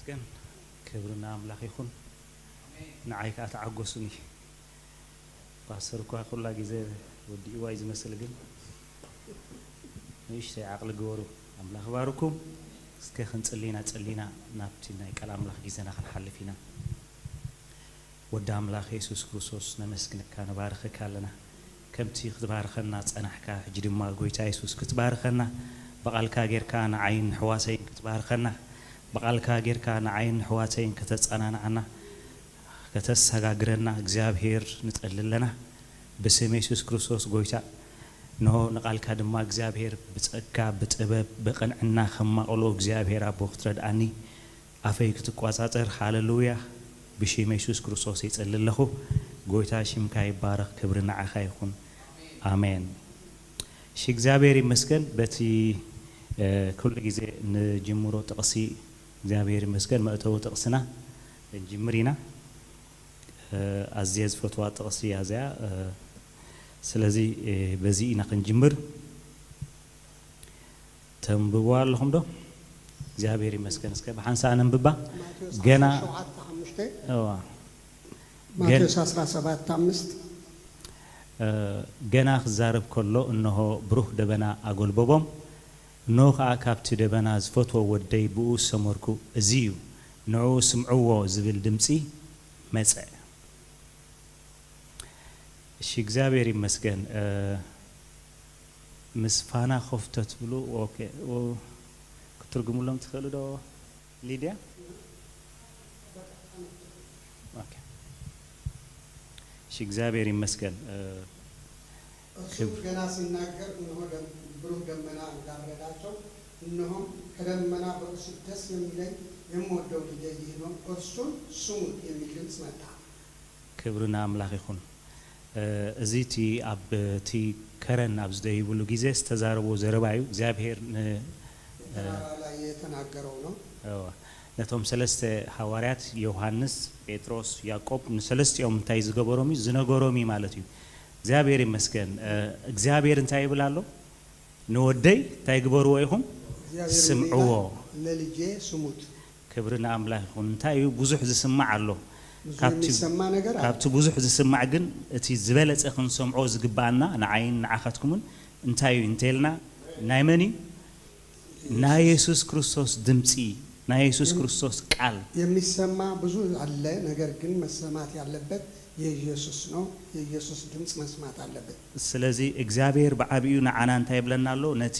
مسكن كبرنا أملاك يخون نعيك أتعجسني باسركوا كل جزء ودي وايز مسلجن إيش عقل جورو أملاك باركم سكخن تسلينا نبتنا كلام أملاك جزنا خنحل فينا ودام أملاك يسوع كريستوس نمسكن كان بارخك لنا كم تيخ تبارخنا أنا حكا جد ما قويت يسوع كتبارخنا بقالك غير كان عين حواسين كتبارخنا بقالك غير كان عين حواسين كتصنعنا عنا كتسهاجرنا እግዚአብሔር ንጥልለና በስመ ኢየሱስ ክርስቶስ ጎይታ ነው ነቃልካ ድማ እግዚአብሔር በጸጋ በጥበብ በቀንዕና ከማቆሎ እግዚአብሔር አቦ ክትረዳኒ አፈይ ክትቋጻጸር ሃሌሉያ በስመ ኢየሱስ ክርስቶስ ይጸልለኹ ጎይታ ሽምካ ይባረክ ክብርና ዓኻ ይኹን አሜን እሺ እግዚአብሔር ይመስገን በቲ ኩሉ ጊዜ ንጅምሮ ጥቅሲ እግዚአብሔር ይመስገን መእተው ጥቅስና እንጅምሪና አዚዝ ፈትዋ ጥቅሲ ያዚያ ስለዚህ በዚህ ኢና ክንጅምር ተንብዋለሁም ዶ እግዚአብሔር ይመስገን እስከ በሐንሳ አንብባ ገና ማቴዎስ 17:5 ገና خزارب كله انه بروح دبنا اغلبوبم نوخ اكابت دبنا زفتو ودي بو سمركو ازيو نو سمعو زبل دمصي مصع እሺ እግዚአብሔር ይመስገን ምስፋና ኸፍተት ብሎ ኦኬ ክትርጉሙለም ትፈልዶ ሊዲያ ኦኬ እሺ እግዚአብሔር ይመስገን ገና ሲናገር ነው ብሩህ ደመና ጋረዳቸው እነሆም ከደመና በቅስ ደስ የሚለኝ የምወደው ልጄ ይህ ነው እርሱን ስሙት የሚል ድምጽ መጣ ክብርና አምላክ ይሁን እዚቲ አብቲ ከረን አብዝደይ ብሉ ጊዜ ተዛርቦ ዘረባዩ እግዚአብሔር ላይ የተናገረው ነው ለቶም ሰለስተ ሐዋርያት ዮሐንስ ጴጥሮስ ያዕቆብ ሰለስቴውም ታይ ዝገበሮሚ ዝነገሮሚ ማለት እዩ እግዚአብሔር ይመስገን እግዚአብሔር እንታይ ይብላሉ ንወደይ ታይ ግበርዎ ይሁን ስምዕዎ ለልጄ ስሙት ክብርና አምላክ ይሁን እንታይ ብዙሕ ዝስማዕ አሎ ካብቲ ብዙሕ ዝስማዕ ግን እቲ ዝበለጸ ክንሰምዖ ዝግባአና ንዓይን ንዓኻትኩምን እንታይ እንተልና ናይ መን ናይ ኢየሱስ ክርስቶስ ድምጺ ናይ ኢየሱስ ክርስቶስ ቃል የሚሰማ ብዙ አለ ነገር ግን መሰማት ያለበት የኢየሱስ ነው የኢየሱስ ድምጽ መስማት አለበት ስለዚህ እግዚአብሔር በዓቢዩ ንዓና እንታይ ብለናሎ ነቲ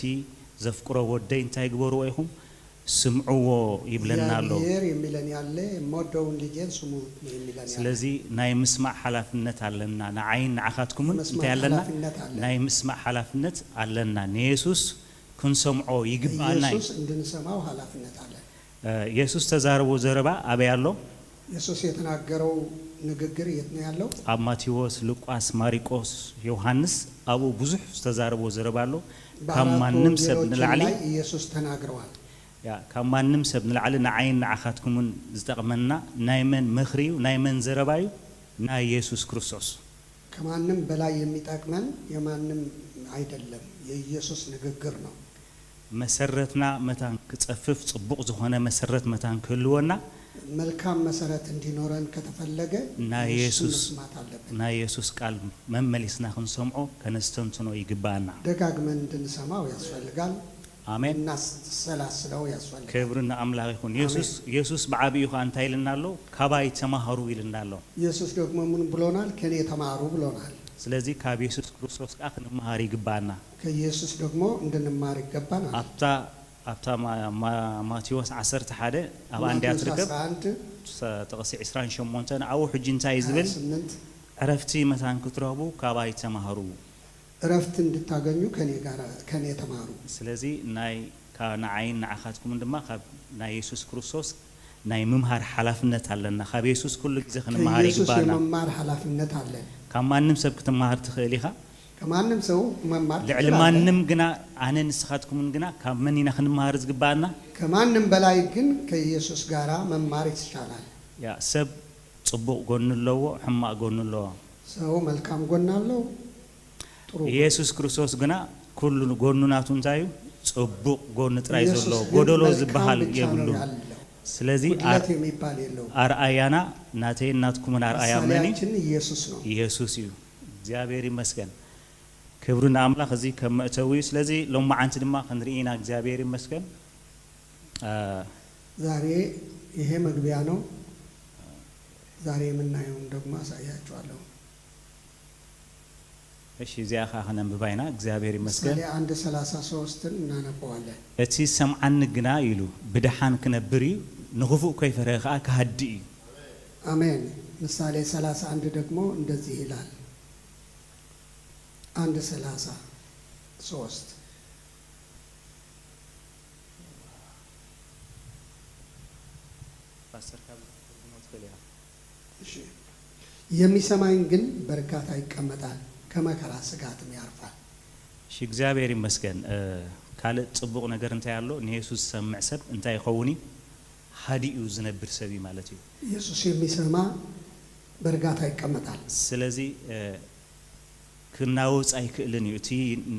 ዘፍቅሮ ወደይ እንታይ ግበርዎ ይኹም ስምዕዎ ይብለናሎ እግዚአብሔር የሚለን ያለ ሞዶውን ልጄን ስሙ የሚለን ያለ ስለዚህ ናይ ምስማዕ ሓላፍነት አለና ንዓይን ንዓኻትኩምን እንታይ አለና ናይ ምስማዕ ሓላፍነት አለና ንኢየሱስ ክንሰምዖ ይግባአና ኢየሱስ እንድንሰማው ሓላፍነት አለ ኢየሱስ ተዛርቦ ዘረባ አበያሎ ኢየሱስ የተናገረው ንግግር የት ነው ያለው አብ ማቴዎስ ሉቃስ ማርቆስ ዮሐንስ አቡ ብዙሕ ተዛርቦ ዘረባሎ ከማንም ሰብ ንላዕሊ ኢየሱስ ተናግረዋል ያ ከማንም ሰብ ንላዕሊ ንዓይን ንዓኻትኩምን ዝጠቅመና ናይ መን መኽሪው ናይ መን ዘረባዩ ናይ ኢየሱስ ክርስቶስ ከማንም በላይ የሚጠቅመን የማንም አይደለም የኢየሱስ ንግግር ነው መሰረትና መታን ክጸፍፍ ጽቡቅ ዝኾነ መሰረት መታን ክልወና መልካም መሰረት እንዲኖረን ከተፈለገ ናይ ኢየሱስ ቃል መመሊስና ክንሰምዖ ከነስተንትኖ ይግባአና ደጋግመን እንድንሰማው ያስፈልጋል አሜን እናሰላስለው ያስፈልጋል ክብርና አምላክ ይሁን ኢየሱስ በዓቢዩ እንታይ ይልናሎ ካባይ ተማሃሩ ይልናሎ ኢየሱስ ደግሞ ምን ብሎናል ከኔ ተማሩ ብሎናል ስለዚህ ካብ ኢየሱስ ክርስቶስ ጋር ክንማሃር ይግባአና ከኢየሱስ ደግሞ እንድንማር ይገባናል አብታ ማቴዎስ 11 አብ አንዲያ ትርከብ ተቀሲ 28 አው ሕጂ እንታይ ዝብል ዕረፍቲ መታን ክትረቡ ካባይ ተማሃሩ ዕረፍት እንድታገኙ ከኔ ተማሩ ስለዚህ ናይ ከናዓይን ንዓኻትኩም ድማ ካብ ናይ ኢየሱስ ክርስቶስ ናይ ምምሃር ሓላፍነት አለና ካብ ኢየሱስ ኩሉ ግዜ ክንማሃር ይግባአና ኢየሱስ የመማር ሓላፍነት አለ ከማንም ሰብ ክትማሃር ትኽእል ኢኻ ከማንም ሰው መማር ለዕልማንም ግና አነ ንስኻትኩም ግና ካብ መኒና ክንማሃር ዝግባአና ከማንም በላይ ግን ከኢየሱስ ጋራ መማር ይቻላል ያ ሰብ ጽቡቅ ጎን ለዎ ሕማቅ ጎን ለዎ ሰው መልካም ጎን አለው ኢየሱስ ክርስቶስ ግና ኩሉ ጎኑናቱ እንታይ ጽቡቅ ጎን ጥራይ ዘሎ ጎደሎ ዝበሃል የብሉ ስለዚህ ጉድለት የሚባል የለውም። አርአያና ናተይ እናትኩምን አርአያ መኒ ምሳሌያችን ኢየሱስ ነው። ኢየሱስ እዩ እግዚአብሔር ይመስገን ክብሩና አምላክ እዚህ ከመእተው ስለዚህ ለማዓንቲ ድማ ክንሪኢና እግዚአብሔር ይመስገን ዛሬ ይሄ መግቢያ ነው። ዛሬ የምናየውን ደግሞ አሳያችኋለሁ። እሺ እዚያ ካህነም በባይና እግዚአብሔር ይመስገን ምሳሌ 1:33 እናነባዋለን። እቲ ሰምዓን ግና ይሉ ብድሓን ክነብር እዩ ንኽፉእ ከይፈረኸ ከሃዲ እዩ። አሜን። ምሳሌ 31 ደግሞ እንደዚህ ይላል 1:33 የሚሰማኝ ግን በርካታ ይቀመጣል ከመከራ ስጋትም ያርፋል። እሺ እግዚአብሔር ይመስገን ካለ ጽቡቅ ነገር እንታይ ያለው ኢየሱስ ሰምዕ ሰብ እንታይ ይኸውኒ ሃዲኡ ዝነብር ሰቢ ማለት እዩ። ኢየሱስ የሚሰማ በርጋታ ይቀመጣል። ስለዚህ ክናወጽ አይክእልን እዩ እቲ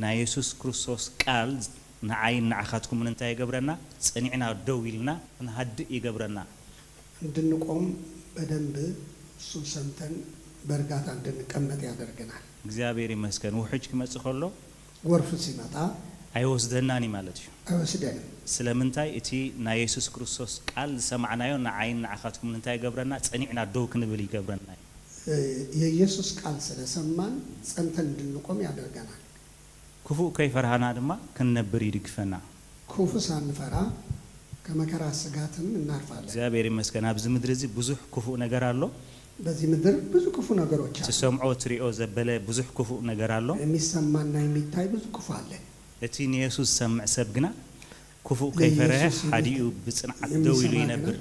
ናይ ኢየሱስ ክርስቶስ ቃል ንዓይን ንዓኻትኩም እንታይ ይገብረና ጽኒዕና ደው ኢልና ንሃዲ ይገብረና እንድንቆም በደንብ እሱን ሰምተን በርጋታ እንድንቀመጥ ያደርገናል። እግዚአብሔር ይመስገን ውሕጅ ክመጽእ ከሎ ጎርፍ ሲመጣ አይወስደናኒ ማለት እዩ። አይወስደንም። ስለምንታይ እቲ ናይ ኢየሱስ ክርስቶስ ቃል ሰማዕናዮ ንዓይን ንዓኻትኩም እንታይ ይገብረና ጽኒዕና ደው ክንብል ይገብረና። የኢየሱስ ቃል ስለሰማን ጸንተን እንድንቆም ያደርገናል። ክፉእ ከይፈርሃና ድማ ክንነብር ይድግፈና። ክፉ ሳንፈራ ከመከራ ስጋትም እናርፋለን። እግዚአብሔር ይመስገን ኣብዚ ምድሪ እዚ ብዙሕ ክፉእ ነገር ኣሎ። በዚህ ምድር ብዙ ክፉ ነገሮች አሉ። ተሰምዖ ትሪኦ ዘበለ ብዙሕ ክፉእ ነገር ኣሎ። የሚሰማና የሚታይ ብዙ ክፉ አለ። እቲ ንኢየሱስ ሰምዕ ሰብ ግና ክፉእ ከይፈረኸ ሓዲኡ ብጽንዓት ደው ኢሉ ይነብር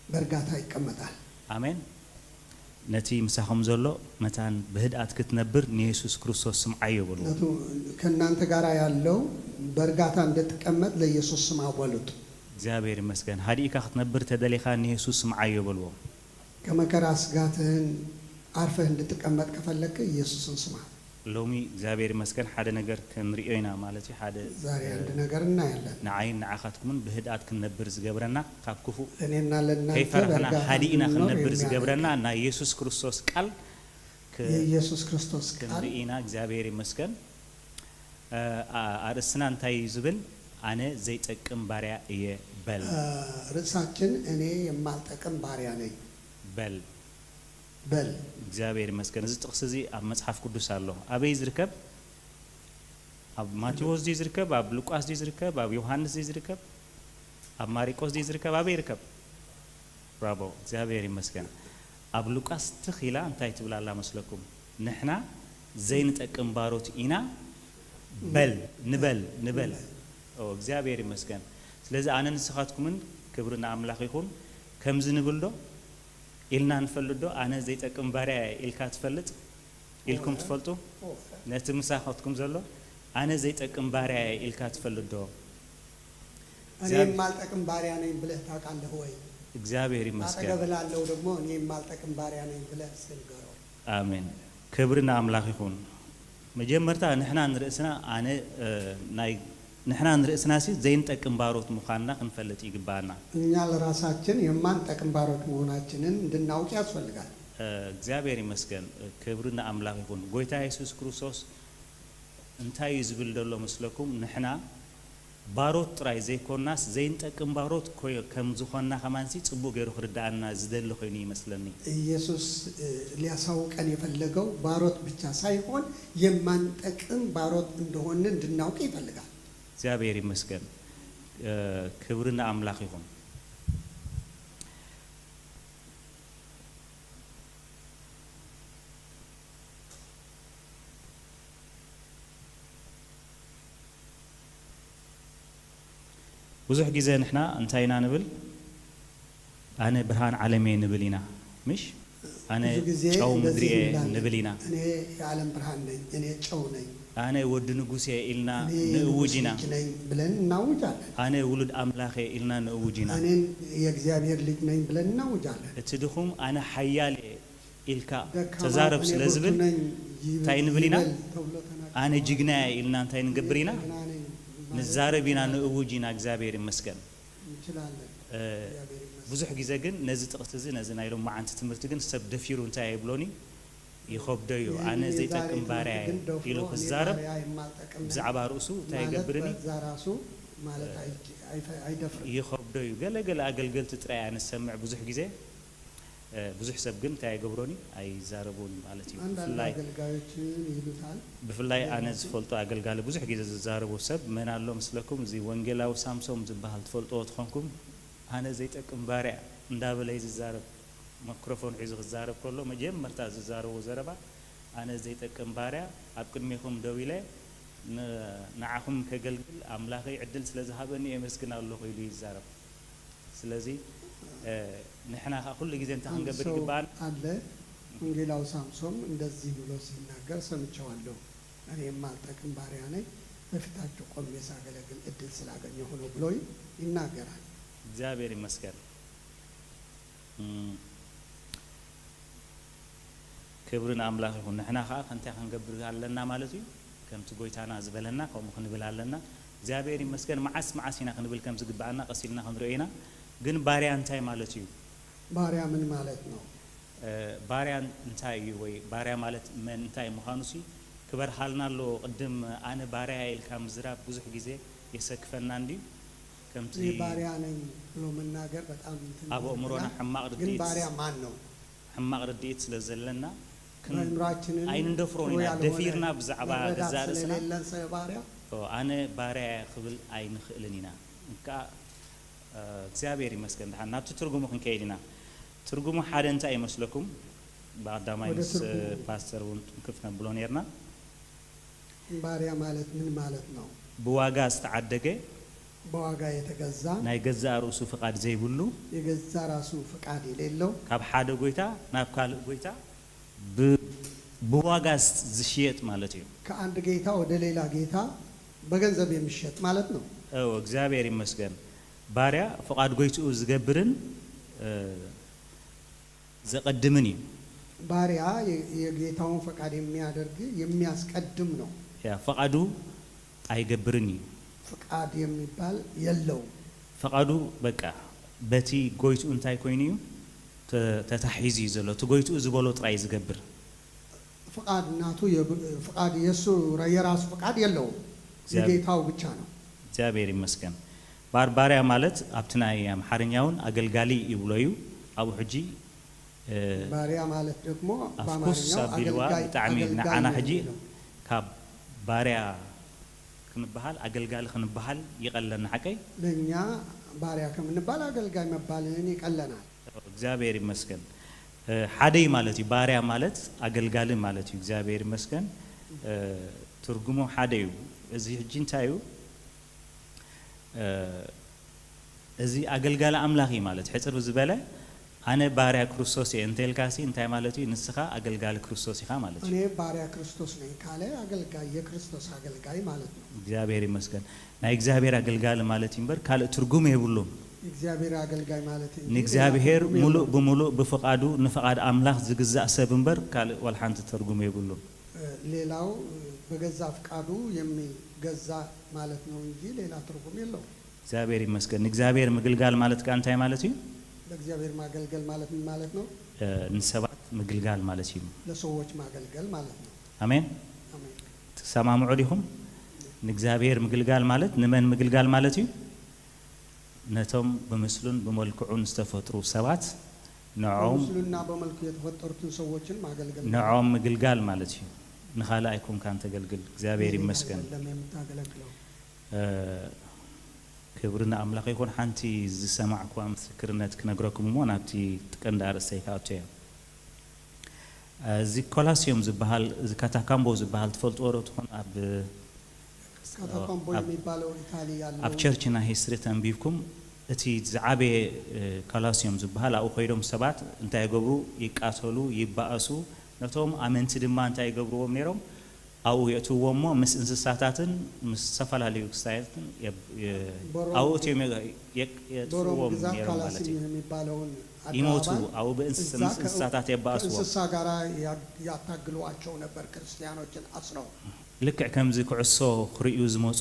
በርጋታ ይቀመጣል። አሜን። ነቲ ምሳኹም ዘሎ መታን ብህድኣት ክትነብር ንኢየሱስ ክርስቶስ ስምዓዮ በሉ። ከእናንተ ጋር ያለው በርጋታ እንድትቀመጥ ለኢየሱስ ስም አወሉት። እግዚአብሔር ይመስገን ሃዲኢካ ክትነብር ተደሊኻ ንኢየሱስ ስምዓዮ በልዎ። ከመከራ ስጋትህን አርፈህ እንድትቀመጥ ከፈለክ ኢየሱስን ስማ። ሎሚ እግዚአብሔር ይመስገን ሓደ ነገር ክንሪኦ ኢና ማለት እዩ። ሓደ ዛሬ አንድ ነገር እናያለን። ንዓይን ንዓኻትኩምን ብህድኣት ክንነብር ዝገብረና ካብ ክፉእ እኔና ለእናንተ ከይፈርሕና ሃዲኢና ክንነብር ዝገብረና ናይ ኢየሱስ ክርስቶስ ቃል የኢየሱስ ክርስቶስ ቃል ክንሪኢና እግዚአብሔር ይመስገን። አርእስና እንታይ ዝብል አነ ዘይጠቅም ባሪያ እየ በል። ርዕሳችን እኔ የማልጠቅም ባሪያ ነኝ በል በል። እግዚአብሔር ይመስገን እዚ ጥቅስ እዚ ኣብ መጽሓፍ ቅዱስ ኣሎ። ኣበይ ዝርከብ? ኣብ ማቴዎስ ዲ ዝርከብ፣ ኣብ ሉቃስ ዲ ዝርከብ፣ ኣብ ዮሐንስ ዲ ዝርከብ፣ ኣብ ማርቆስ ዲ ዝርከብ፣ ኣበይ ይርከብ? ብራቮ እግዚአብሔር ይመስገን። ኣብ ሉቃስ ትኺላ እንታይ ትብላላ መስለኩም? ንሕና ዘይንጠቅም ባሮት ኢና በል ንበል ንበል። እግዚአብሔር ይመስገን። ስለዚህ ኣነ ንስኻትኩምን ክብርና ኣምላኽ ይኹን ከምዚ ንብልዶ ኢልና ንፈልዶ ኣነ ዘይጠቅም ባሪያ ኢልካ ትፈልጥ ኢልኩም ትፈልጡ ነቲ ምሳኻትኩም ዘሎ ኣነ ዘይጠቅም ባሪያ ኢልካ ትፈልዶ? እኔ የማልጠቅም ባሪያ ነኝ ብለህ ታውቃለህ ወይ? እግዚአብሔር ይመስገን። አጠገብላለሁ ደግሞ እኔ የማልጠቅም ባሪያ ነኝ ብለህ ስንገረው። አሜን። ክብርና ኣምላኽ ይኹን። መጀመርታ ንሕና ንርእስና ኣነ ናይ ንሕና ንርእስና ሲ ዘይንጠቅም ባሮት ምዃንና ክንፈልጥ ይግባአና። እኛ ለራሳችን የማንጠቅም ባሮት መሆናችንን እንድናውቅ ያስፈልጋል። እግዚአብሔር ይመስገን። ክብርና ኣምላኽ ይኹን። ጎይታ ኢየሱስ ክርስቶስ እንታይ እዩ ዝብል ዘሎ መስለኩም? ንሕና ባሮት ጥራይ ዘይኮናስ ዘይንጠቅም ባሮት ከም ዝኾንና ከማንሲ ጽቡቕ ገይሩ ክርዳእና ዝደሊ ኮይኑ ይመስለኒ። ኢየሱስ ሊያሳውቀን የፈለገው ባሮት ብቻ ሳይሆን የማንጠቅም ባሮት እንደሆነ እንድናውቅ ይፈልጋል። እግዚአብሔር ይመስገን። ክብርና ኣምላኽ ይኹን። ብዙሕ ግዜ ንሕና እንታይና ንብል ኣነ ብርሃን ዓለሜ ንብል ኢና ምሽ ኣነ ጨው ምድሪ ንብል ኢና። እኔ የዓለም ብርሃን ነኝ፣ እኔ ጨው ነኝ፣ ኣነ ወዲ ንጉሴ ኢልና ንእውጅ ኢና ብለን እናውጃለን። ኣነ ውሉድ ኣምላኽ ኢልና ንእውጅ ኢና። እኔን የእግዚአብሔር ልጅ ነኝ ብለን እናውጃለን። እቲ ድኹም ኣነ ሓያል ኢልካ ተዛረብ ስለ ዝብል እንታይ ንብል ኢና? ኣነ ጅግና ኢልና እንታይ ንገብር ኢና? ንዛረብ ኢና ንእውጅ ኢና። እግዚአብሔር ይመስገን። ብዙሕ ግዜ ግን ነዚ ጥቕቲ እዚ ነዚ ናይ ሎሚ መዓንቲ ትምህርቲ ግን ሰብ ደፊሩ እንታይ ይብሎኒ ይኸብደዩ ኣነ ዘይጠቅም ባርያ ኢሉ ክዛረብ ብዛዕባ ርእሱ እንታይ ይገብርኒ ይኸብደዩ ገለገለ ኣገልገልቲ ጥራይ ኣነ ሰምዕ ብዙሕ ግዜ ብዙሕ ሰብ ግን እንታይ ይገብሮኒ ኣይዛረቡን ማለት እዩ ብፍላይ ኣነ ዝፈልጦ ኣገልጋሊ ብዙሕ ግዜ ዝዛረቡ ሰብ መን ኣሎ ምስለኩም እዚ ወንጌላዊ ሳምሶም ዝበሃል ትፈልጥዎ ትኾንኩም ኣነ ዘይጠቅም ባርያ እንዳበለይ ዝዛረብ ማይክሮፎን ሒዙ ክዛረብ ከሎ መጀመርታ ዝዛረቡ ዘረባ ኣነ ዘይጠቅም ባርያ ኣብ ቅድሚኹም ደው ኢለ ንዓኹም ከገልግል ኣምላኸይ ዕድል ስለ ዝሃበኒ የመስግን ኣለኹ ኢሉ ይዛረብ ስለዚ ንሕና ኩሉ ግዜ እንታይ ክንገብር ይግባአና አለ ወንጌላዊ ሳምሶም እንደዚህ ብሎ ሲናገር ሰምቼዋለሁ እኔ የማልጠቅም ባሪያ ነኝ በፊታችሁ ቆሜ ሳገለግል እድል ስላገኘሁ ነው ብሎ ይናገራል እግዚአብሔር ይመስገን ክብርን አምላክ ይሁን ንሕና ኸ እንታይ ክንገብር ኣለና ማለት እዩ ከምቲ ጎይታና ዝበለና ከምኡ ክንብል ኣለና እግዚአብሔር ይመስገን መዓስ ኢና ክንብል ከም ዝግባአና ቀሲልና ክንርኢና ግን ባርያ እንታይ ማለት እዩ ባርያ ምን ማለት ነው ባርያ እንታይ እዩ ወይ ባርያ ማለት ምን እንታይ ምዃኑሲ ክበርሃልናሎ ቅድም ኣነ ባርያ ኢልካ ምዝራብ ብዙሕ ግዜ የሰክፈና እንዲ ከምቲ ባርያ ነኝ ብሎ መናገር በጣም አብ እምሮና ሕማቅ ርድኢት ግን ባርያ ማን ነው ሕማቅ ርድኢት ስለዘለና ክንምራችንን አይን እንደፍሮና ደፊርና ብዛዕባ ገዛርስና ስለሌለን ሰ ባርያ ኣነ ባርያ ክብል ኣይንኽእልኒና እንካ እግዚአብሔር ይመስገን ደሓ ናብቲ ትርጉሙ ክንከይድና ትርጉሙ ሓደ እንታይ ይመስለኩም በአዳማይ ምስ ፓስተር ወንጥንክፍ ነብሎ ነርና ባርያ ማለት ምን ማለት ነው በዋጋ ዝተዓደገ በዋጋ የተገዛ ናይ ገዛ ርእሱ ፍቃድ ዘይብሉ የገዛ ራሱ ፍቃድ የሌለው ካብ ሓደ ጎይታ ናብ ካልእ ጎይታ በዋጋ ዝሽየጥ ማለት እዩ ከአንድ ጌታ ወደ ሌላ ጌታ በገንዘብ የሚሸጥ ማለት ነው እግዚአብሔር ይመስገን ባርያ ፍቃድ ጎይቱ ዝገብርን ዘቀድምን እዩ ባርያ የጌታውን ፍቃድ የሚያደርግ የሚያስቀድም ነው ያ ፍቃዱ አይገብርን እዩ ፍቃድ የሚባል የለው ፍቃዱ በቃ በቲ ጎይቱ እንታይ ኮይኑ እዩ ተታሒዙ ዘሎ ጎይቱ ዝበሎ ጥራይ ዝገብር ፍቃድ ናቱ ፍቃድ የሱ የራሱ ፍቃድ የለው የጌታው ብቻ ነው እግዚአብሔር ይመስገን ባርያ ማለት አብትናይ አምሐርኛውን አገልጋሊ ይብሎዩ አቡ ሕጂ ባርያ ማለት ደግሞ በአማርኛው አገልጋይ ጣዕሚ ንዓና ሕጂ ካብ ባርያ ክንበሃል አገልጋሊ ክንበሃል ይቀለና ሐቀይ ለኛ ባርያ ከምንባል አገልጋይ መባልን ይቀለናል እግዚአብሔር ይመስገን ሓደይ ማለት እዩ ባርያ ማለት አገልጋሊ ማለት እዩ እግዚአብሔር ይመስገን ትርጉሙ ሓደይ እዚ ሕጂ እንታይ እዩ እዚ አገልጋሊ አምላኺ ማለት ሕፅር ዝበለ አነ ባርያ ክርስቶስ እንተልካሲ እንታይ ማለት እዩ ንስኻ አገልጋሊ ክርስቶስ ኢኻ ማለት እዩ እኔ ባርያ ክርስቶስ ነኝ ካለ አገልጋይ የክርስቶስ አገልጋይ ማለት ነው እግዚአብሔር ይመስገን ናይ እግዚአብሔር አገልጋሊ ማለት ይምበር ካልእ ትርጉም የብሉም እግዚአብሔር አገልጋይ ማለት ነው እግዚአብሔር ሙሉ በፍቃዱ ንፍቃድ አምላኽ ዝግዛእ ሰብ እንበር ካልእ ወልሓንቲ ትርጉም የብሉም ሌላው በገዛ ፍቃዱ የሚገዛ ማለት ነው እንጂ ሌላ ትርጉም የለው እግዚአብሔር ይመስገን እግዚአብሔር ምግልጋል ማለት ካንታይ ማለት እዩ ለእግዚአብሔር ማገልገል ማለት ምን ማለት ነው ንሰባት ምግልጋል ማለት እዩ ለሰዎች ማገልገል ማለት ነው አሜን አሜን ተሰማምዑ ዲኹም ንእግዚአብሔር ምግልጋል ማለት ንመን ምግልጋል ማለት እዩ ነቶም በመስሉን በመልክዑን ዝተፈጥሩ ሰባት ንዖም በመስሉና በመልኩ የተፈጠሩትን ሰዎችን ማገልገል ንዖም ምግልጋል ማለት እዩ ንኻላ አይኩም ካንተ ገልግል እግዚአብሔር ይመስገን ለምታገለግለው ክብርና አምላኽ ይኹን ሓንቲ ዝሰማዕኳ ምስክርነት ክነግረኩም ሞ ናብቲ ጥቅንዳ ርእሰይ ካኣትዮ እዚ ኮላሲዮም ዝበሃል እዚ ካታካምቦ ዝበሃል ትፈልጥዎ ዶ ትኾን ኣብ ካታካምቦ የሚባለው ኢታሊ ያለው ኣብ ቸርችና ሂስትሪ ተንቢብኩም እቲ ዝዓበየ ኮላሲዮም ዝበሃል ኣብኡ ኮይዶም ሰባት እንታይ ይገብሩ ይቃተሉ ይባእሱ ነቶም ኣመንቲ ድማ እንታይ ይገብርዎም ነይሮም አው የቱወሞ ምስ እንስሳታትን ምስ ሰፈላልዩ ክስታይትን አው እቲዮም የቱወም ነይሮም ማለት እዩ የሚባለውን ይሞቱ አው በእንስሳታት የባእሱ እንስሳ ጋራ ያታግሏቸው ነበር ክርስቲያኖችን አስረው ልክዕ ከምዚ ኩዕሶ ክርዩ ዝመፁ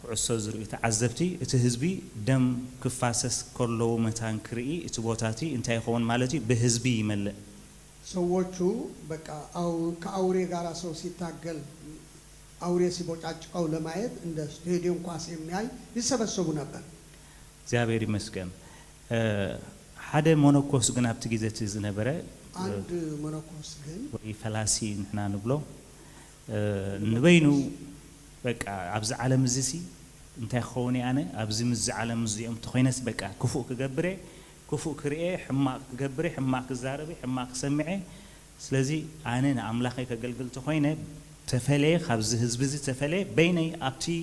كعسو زرقي تعذبتي اتهزبي دم كفاسس كله متان كرئي اتبوتاتي انتي يخون مالتي بهزبي يملأ ሰዎቹ በቃ ከአውሬ ጋር ሰው ሲታገል አውሬ ሲቦጫጭቀው ለማየት እንደ ስቴዲየም ኳስ የሚያይ ይሰበሰቡ ነበር። እግዚአብሔር ይመስገን። ሓደ ሞኖኮስ ግን ኣብቲ ጊዜ ዝነበረ አንድ ሞኖኮስ ግን ወይ ፈላሲ ንሕና ንብሎ ንበይኑ በቃ ኣብዚ ዓለም እዚሲ እንታይ ክኸውን ኣነ ኣብዚ ምዝ ዓለም እዚኦም ተኾይነስ በቃ ክፉእ ክገብረ كفو كرئي حماق كجبري حماق كزاربي حماق سمعي سلزي أنا نعملاقي كجلجل تخوينه تفلي خبز هزبزي تفلي بيني أبتي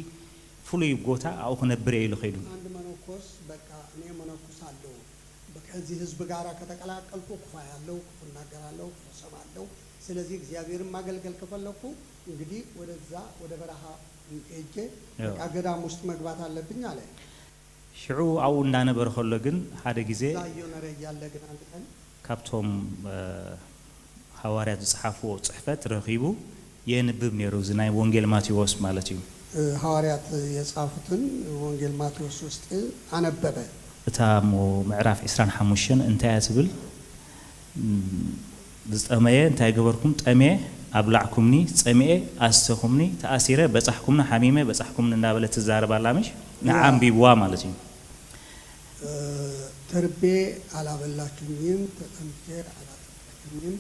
فلي بقطع أو خنبري له خيرون. عند منوكوس بكا نيا منوكوس علو بكا زي هزب جارا كتكلا كلكو كفاية علو كفنا جرالو كفسما علو سلزي زيابير ما جلجل كفلكو يجدي ورزا وربرها إيجي أجدا مستمع على الدنيا عليه. شعو أو ندانا برخلقن هذا جزء كابتوم حوارات صحافو صحفات رخيبو ينبب نيروزناي وانجيل ماتيوس مالتيو حوارات يصحافتن وانجيل ماتيوس وسط أنا ببه تامو معرف إسران حموشن انتهى سبل أمية انتهى جبركم أمية أبلعكمني أمية أستخمني تأثيره بصحكمنا حميمة بصحكمنا نابلة الزارب علامش نعم بيبوا مالتي تربي على بلاتنيم تأمير على بلاتنيم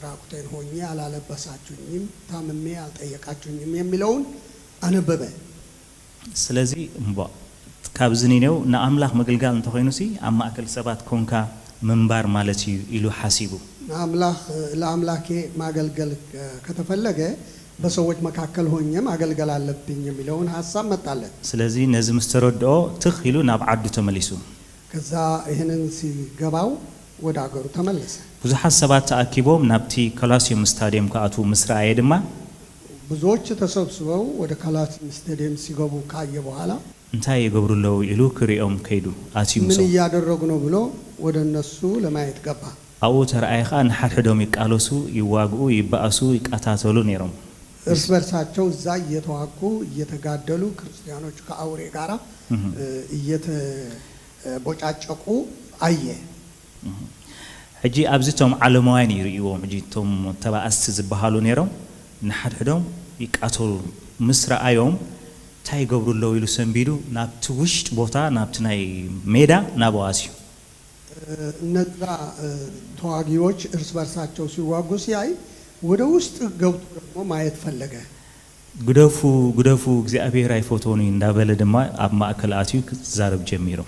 راقتين هوني على لبساتنيم تاممي على تأيقاتنيم يميلون أنا ببه سلازي مبا كابزنينيو نأملاخ مقلقال نتخينوسي أما أكل سبات كونكا منبار مالتي إلو حاسيبو لأملاكي مقلقال كتفلقه بسويت مكاكل هونيم أقل على الدنيا ملون حسام متعلق. سلازي نزم استردو تخيلو نابعد تملسو. كذا هننسي جباو وداعرو تملس. بزح السبات تأكيبهم نبتي كلاسيوم ستاديوم كأتو مصر عيدما. بزوج تسبسوا وده كلاسيوم ستاديوم سيجابو كايبو على. انتهى يقبروا له يلو كريهم كيدو أتيوم من يادر رجنو بلو وده النسو لما يتقبع. أو ترى أيخان حدهم يقالوسو يواجهوا يبقاسو يقطعوا نيرهم. እርስ በርሳቸው እዛ እየተዋጉ እየተጋደሉ ክርስቲያኖች ከአውሬ ጋራ እየተቦጫጨቁ አየ ሕጂ ኣብዚቶም ዓለማውያን ይርእይዎም ሕጂ ቶም ተባእስቲ ዝበሃሉ ነይሮም ንሓድሕዶም ይቃተሉ ምስ ረኣዮም እንታይ ይገብሩ ኣለዉ ኢሉ ሰንቢዱ ናብቲ ውሽጢ ቦታ ናብቲ ናይ ሜዳ ናብዋስዩ እነዛ ተዋጊዎች እርስ በርሳቸው ሲዋጉ ሲያይ ወደ ውስጥ ገብቶ ደግሞ ማየት ፈለገ ጉደፉ እግዚአብሔር አይፎቶኒ እንዳበለ ድማ ኣብ ማእከል አትዩ ዛረብ ጀሚሮ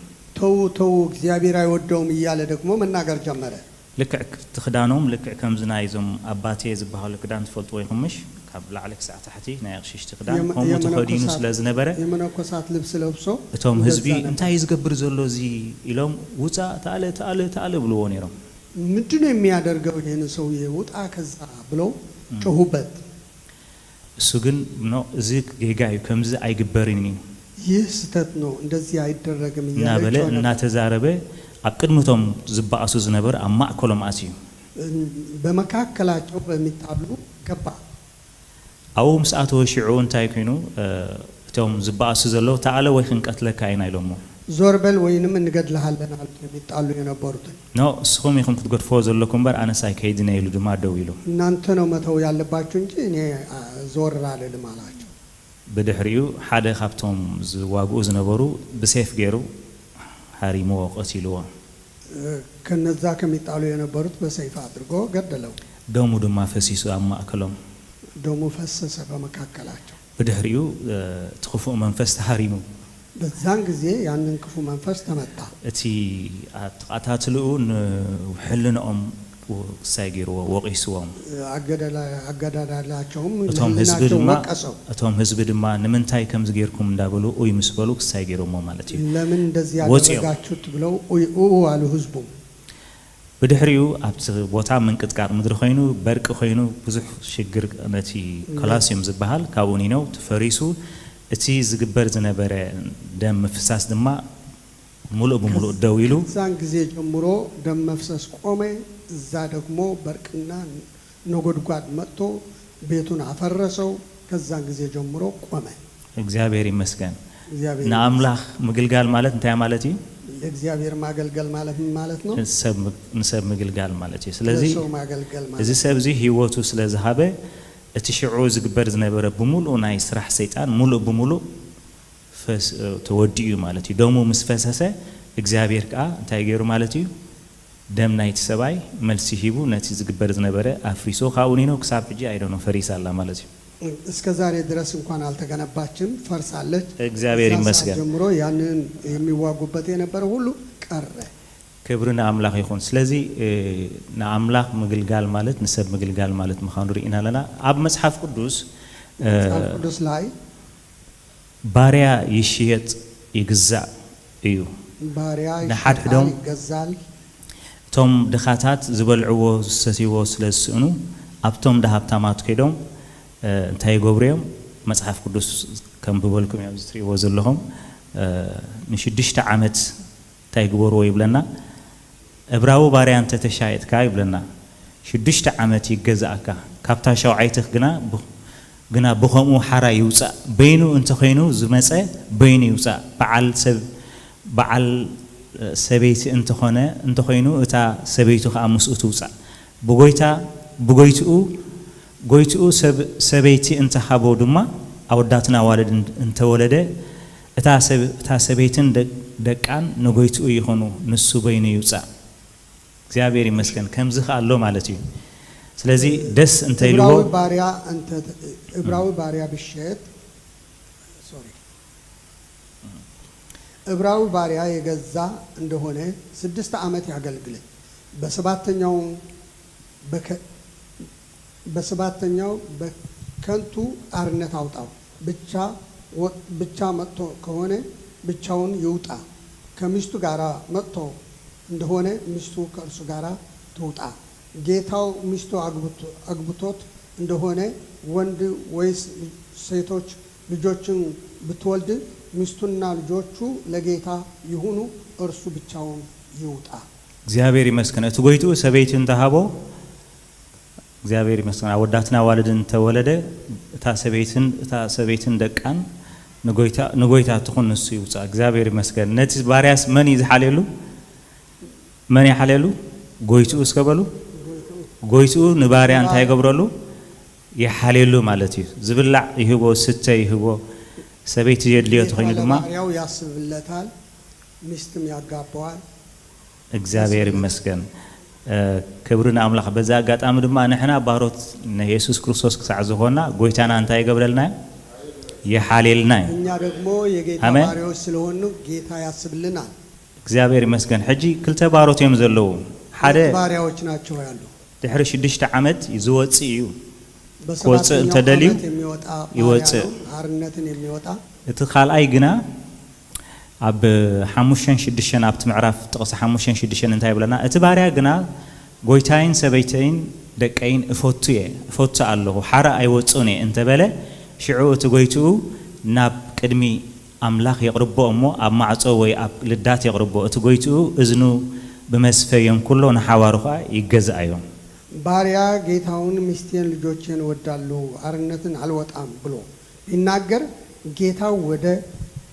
ተው እግዚአብሔር አይወደውም እያለ ደግሞ መናገር ጀመረ ልክዕ ትخدانهم ልክዕ ከምዝና ይዞም አባቴ ዝበሃሉ ክዳን ትፈልጡ ወይ ከምሽ ካብ ላዕለክ ሰዓት ታሕቲ ናይ ኣኽሽሽ ትخدان ከምኡ ተኸዲኑ ስለዝነበረ የመነኮሳት ልብስ ለብሶ እቶም ህዝቢ እንታይ ዝገብር ዘሎ እዚ ኢሎም ውፃ ተአለ ብለዎ ነይሮም ምንድነው የሚያደርገው ይሄን ሰው ይውጣ ከዛ ብለው ጮሁበት እሱ ግን ነው እዚ ጌጋዩ ከምዚ አይግበርኒ ይህ ስተት ነው እንደዚህ አይደረግም ያለ እና ተዛረበ አቅድምቶም ዝባአሱ ዝነበር አማዕከሎም አሲዩ በመካከላቸው በሚጣሉ ገባ አው ምስአቶ ሽዑ እንታይ ኮይኑ እቶም ዝባአሱ ዘሎ ተዓለ ወይ ክንቀትለካ አይና ኢሎሞ ዞርበል ወይንም እንገድልሃለን አሉ የሚጣሉ የነበሩት ነው ስኹም ይኹም ክትገድፎ ዘለኩም በር አነሳ ከይድና ይሉ ድማ ደው ይሉ እናንተ ነው መተው ያለባችሁ እንጂ እኔ ዞር አልልም አላቸው በድሕሪኡ ሓደ ካብቶም ዝዋግኡ ዝነበሩ ብሰይፍ ገይሩ ሃሪሞ ቆሲልዎ ከነዛ ከሚጣሉ የነበሩት በሰይፍ አድርጎ ገደለው ደሙ ድማ ፈሲሱ አማከሎም ደሙ ፈሰሰ በመካከላቸው በድሕሪኡ ትخفው መንፈስ ተሃሪሙ በዛን ጊዜ ያንን ክፉ መንፈስ ተመታ እቲ አታትሉን ወሕልነኦም ሳይጊሩ ወቂስዎም አገዳዳላቸውም እቶም ህዝብ ድማ ንምንታይ ከም ዝገርኩም እንዳበሉ ኦይ መስበሉ ሳይጊሩሞ ማለት እዩ ለምን እንደዚህ ያደረጋችሁት ብለው ኦ አሉ ህዝቡ በድሕሪኡ ኣብቲ ቦታ መንቅጥቃጥ ምድሪ ኮይኑ በርቂ ኮይኑ ብዙሕ ሽግር ነቲ ኮላሲየም ዝበሃል ካብኡኒ ነው ተፈሪሱ እቲ ዝግበር ዝነበረ ደም መፍሳስ ድማ ሙሉእ በሙሉእ ደው ኢሉ ዛን ጊዜ ጀምሮ ደም መፍሰስ ቆመ እዛ ደግሞ በርቅና ነጎድጓድ መጥቶ ቤቱን አፈረሰው ከዛን ጊዜ ጀምሮ ቆመ እግዚአብሔር ይመስገን ናአምላኽ ምግልጋል ማለት እንታይ ማለት እዩ ለእግዚአብሔር ማገልገል ማለት ነው ንሰብ ምግልጋል ማለት እዩ ስለዚህ እዚ ሰብ እዚ ህይወቱ ስለዝሃበ እቲ ሽዑ ዝግበር ዝነበረ ብሙሉ ናይ ስራሕ ሰይጣን ሙሉ ብሙሉ ተወዲኡ ማለት እዩ ደሙ ምስ ፈሰሰ እግዚአብሔር ካ እንታይ ገይሩ ማለት እዩ ደም ናይቲ ሰባይ መልሲ ሂቡ ነቲ ዝግበር ዝነበረ አፍሪሶ ካኡኒኖ ክሳብ ሕጂ አይደኖ ፈሪሳላ ማለት እዩ እስከ ዛሬ ድረስ እንኳን አልተገነባችም ፈርሳለች እግዚአብሔር ይመስገን ጀምሮ ያንን የሚዋጉበት የነበረ ሁሉ ቀረ ክብርና አምላክ ይሁን ስለዚህ ናአምላክ ምግልጋል ማለት ንሰብ ምግልጋል ማለት መኻኑ ሪኢና ለና አብ መጽሐፍ ቅዱስ ላይ ባሪያ ይሽየጥ ይግዛእ እዩ ባሪያ ይገዛል ቶም ድኻታት ዝበልዕዎ ዝሰትይዎ ስለዝስእኑ ኣብቶም ደሃብታማት ከይዶም እንታይ ይገብሩዮም መጽሐፍ ቅዱስ ከም ብበልኩም ያው ዝትሪእዎ ዘለኹም ንሽድሽተ ዓመት እንታይ ይግበርዎ ይብለና ዕብራዊ ባሪያ እንተ ተሻየጥካ ይብለና ሽድሽተ ዓመት ይገዛእካ ካብታ ሸውዓይትህ ግና ብኸምኡ ሓራ ይውፃእ በይኑ እንተ ኮይኑ ዝመፀ በይኑ ይውፃእ በዓል ሰበይቲ እንተ ኮይኑ እታ ሰበይቱ ከዓ ምስኡ ትውፃእ ጎይትኡ ሰበይቲ እንተ ሃቦ ድማ ኣወዳትና ዋልድ እንተ ወለደ እታ ሰበይትን ደቃን ንጎይትኡ ይኾኑ ንሱ በይኑ ይውፃእ እግዚአብሔር ይመስገን ከምዝ ካሎ ማለት እዩ ስለዚ ደስ እንተ ይልዎ ዕብራዊ ባሪያ ብሸት ዕብራዊ ባሪያ የገዛ እንደሆነ 6 ዓመት ያገልግል በሰባተኛው በከንቱ አርነት አውጣው ብቻ መጥቶ ከሆነ ብቻውን ይውጣ ከሚስቱ ጋራ መጥቶ እንደሆነ ሚስቱ ከእርሱ ጋራ ትውጣ ጌታው ሚስቱ አግብቶት እንደሆነ ወንድ ወይስ ሴቶች ልጆችን ብትወልድ ሚስቱና ልጆቹ ለጌታ ይሁኑ እርሱ ብቻውን ይውጣ እግዚአብሔር ይመስገን እቱ ጎይቱ ሰበይትን ተሃቦ እግዚአብሔር ይመስገን አወዳትና ዋልድን ተወለደ እታ ሰበይትን ደቃን ንጎይታ ትኹን ንሱ ይውፃ እግዚአብሔር ይመስገን ነቲ ባሪያስ መን ይዝሓለሉ መን ይሓለሉ ጎይቱ እስከበሉ ጎይቱ ንባሪያ እንታይ ይገብረሉ ይሓለሉ ማለት እዩ ዝብላዕ ይህቦ ስተ ይህቦ ሰበይቲ የድልዮ ተኾይኑ ድማ ባሪያው ያስብለታል ሚስትም ያጋባዋል እግዚአብሔር ይመስገን ክብርና አምላክ በዛ አጋጣሚ ድማ ንሕና ባሮት ኢየሱስ ክርስቶስ ክሳዕ ዝኾና ጎይታና እንታይ ይገብረልና ይሓለልና እኛ ደግሞ የጌታ ባሪያዎች ስለሆኑ ጌታ ያስብልናል እግዚአብሔር ይመስገን ሕጂ ክልተ ባሮት እዮም ዘለዉ ሓደ ባሪያዎች ናቸው ያሉ ድሕሪ 6 ዓመት ይዝወጽ እዩ ወጽእ እንተደልዩ ይወጽእ አርነትን የሚወጣ እቲ ካልኣይ ግና ኣብ 5-6 ኣብቲ ምዕራፍ ጥቕሲ 5-6 እንታይ ይብለና እቲ ባሪያ ግና ጎይታይን ሰበይተይን ደቀይን እፈቱ ኣለኹ ሓረ ኣይወፅኡን እየ እንተበለ ሽዑ እቲ ጎይትኡ ናብ ቅድሚ ኣምላኽ የቕርቦ እሞ ኣብ ማዕጾ ወይ ኣብ ልዳት የቕርቦ እቲ ጎይትኡ እዝኑ ብመስፈየን ኩሎ ንሓዋሩ ኸ ይገዛእ እዮም ባሪያ ጌታውን ሚስቴን ልጆችን ወዳለሁ አርነትን አልወጣም ብሎ ይናገር ጌታው ወደ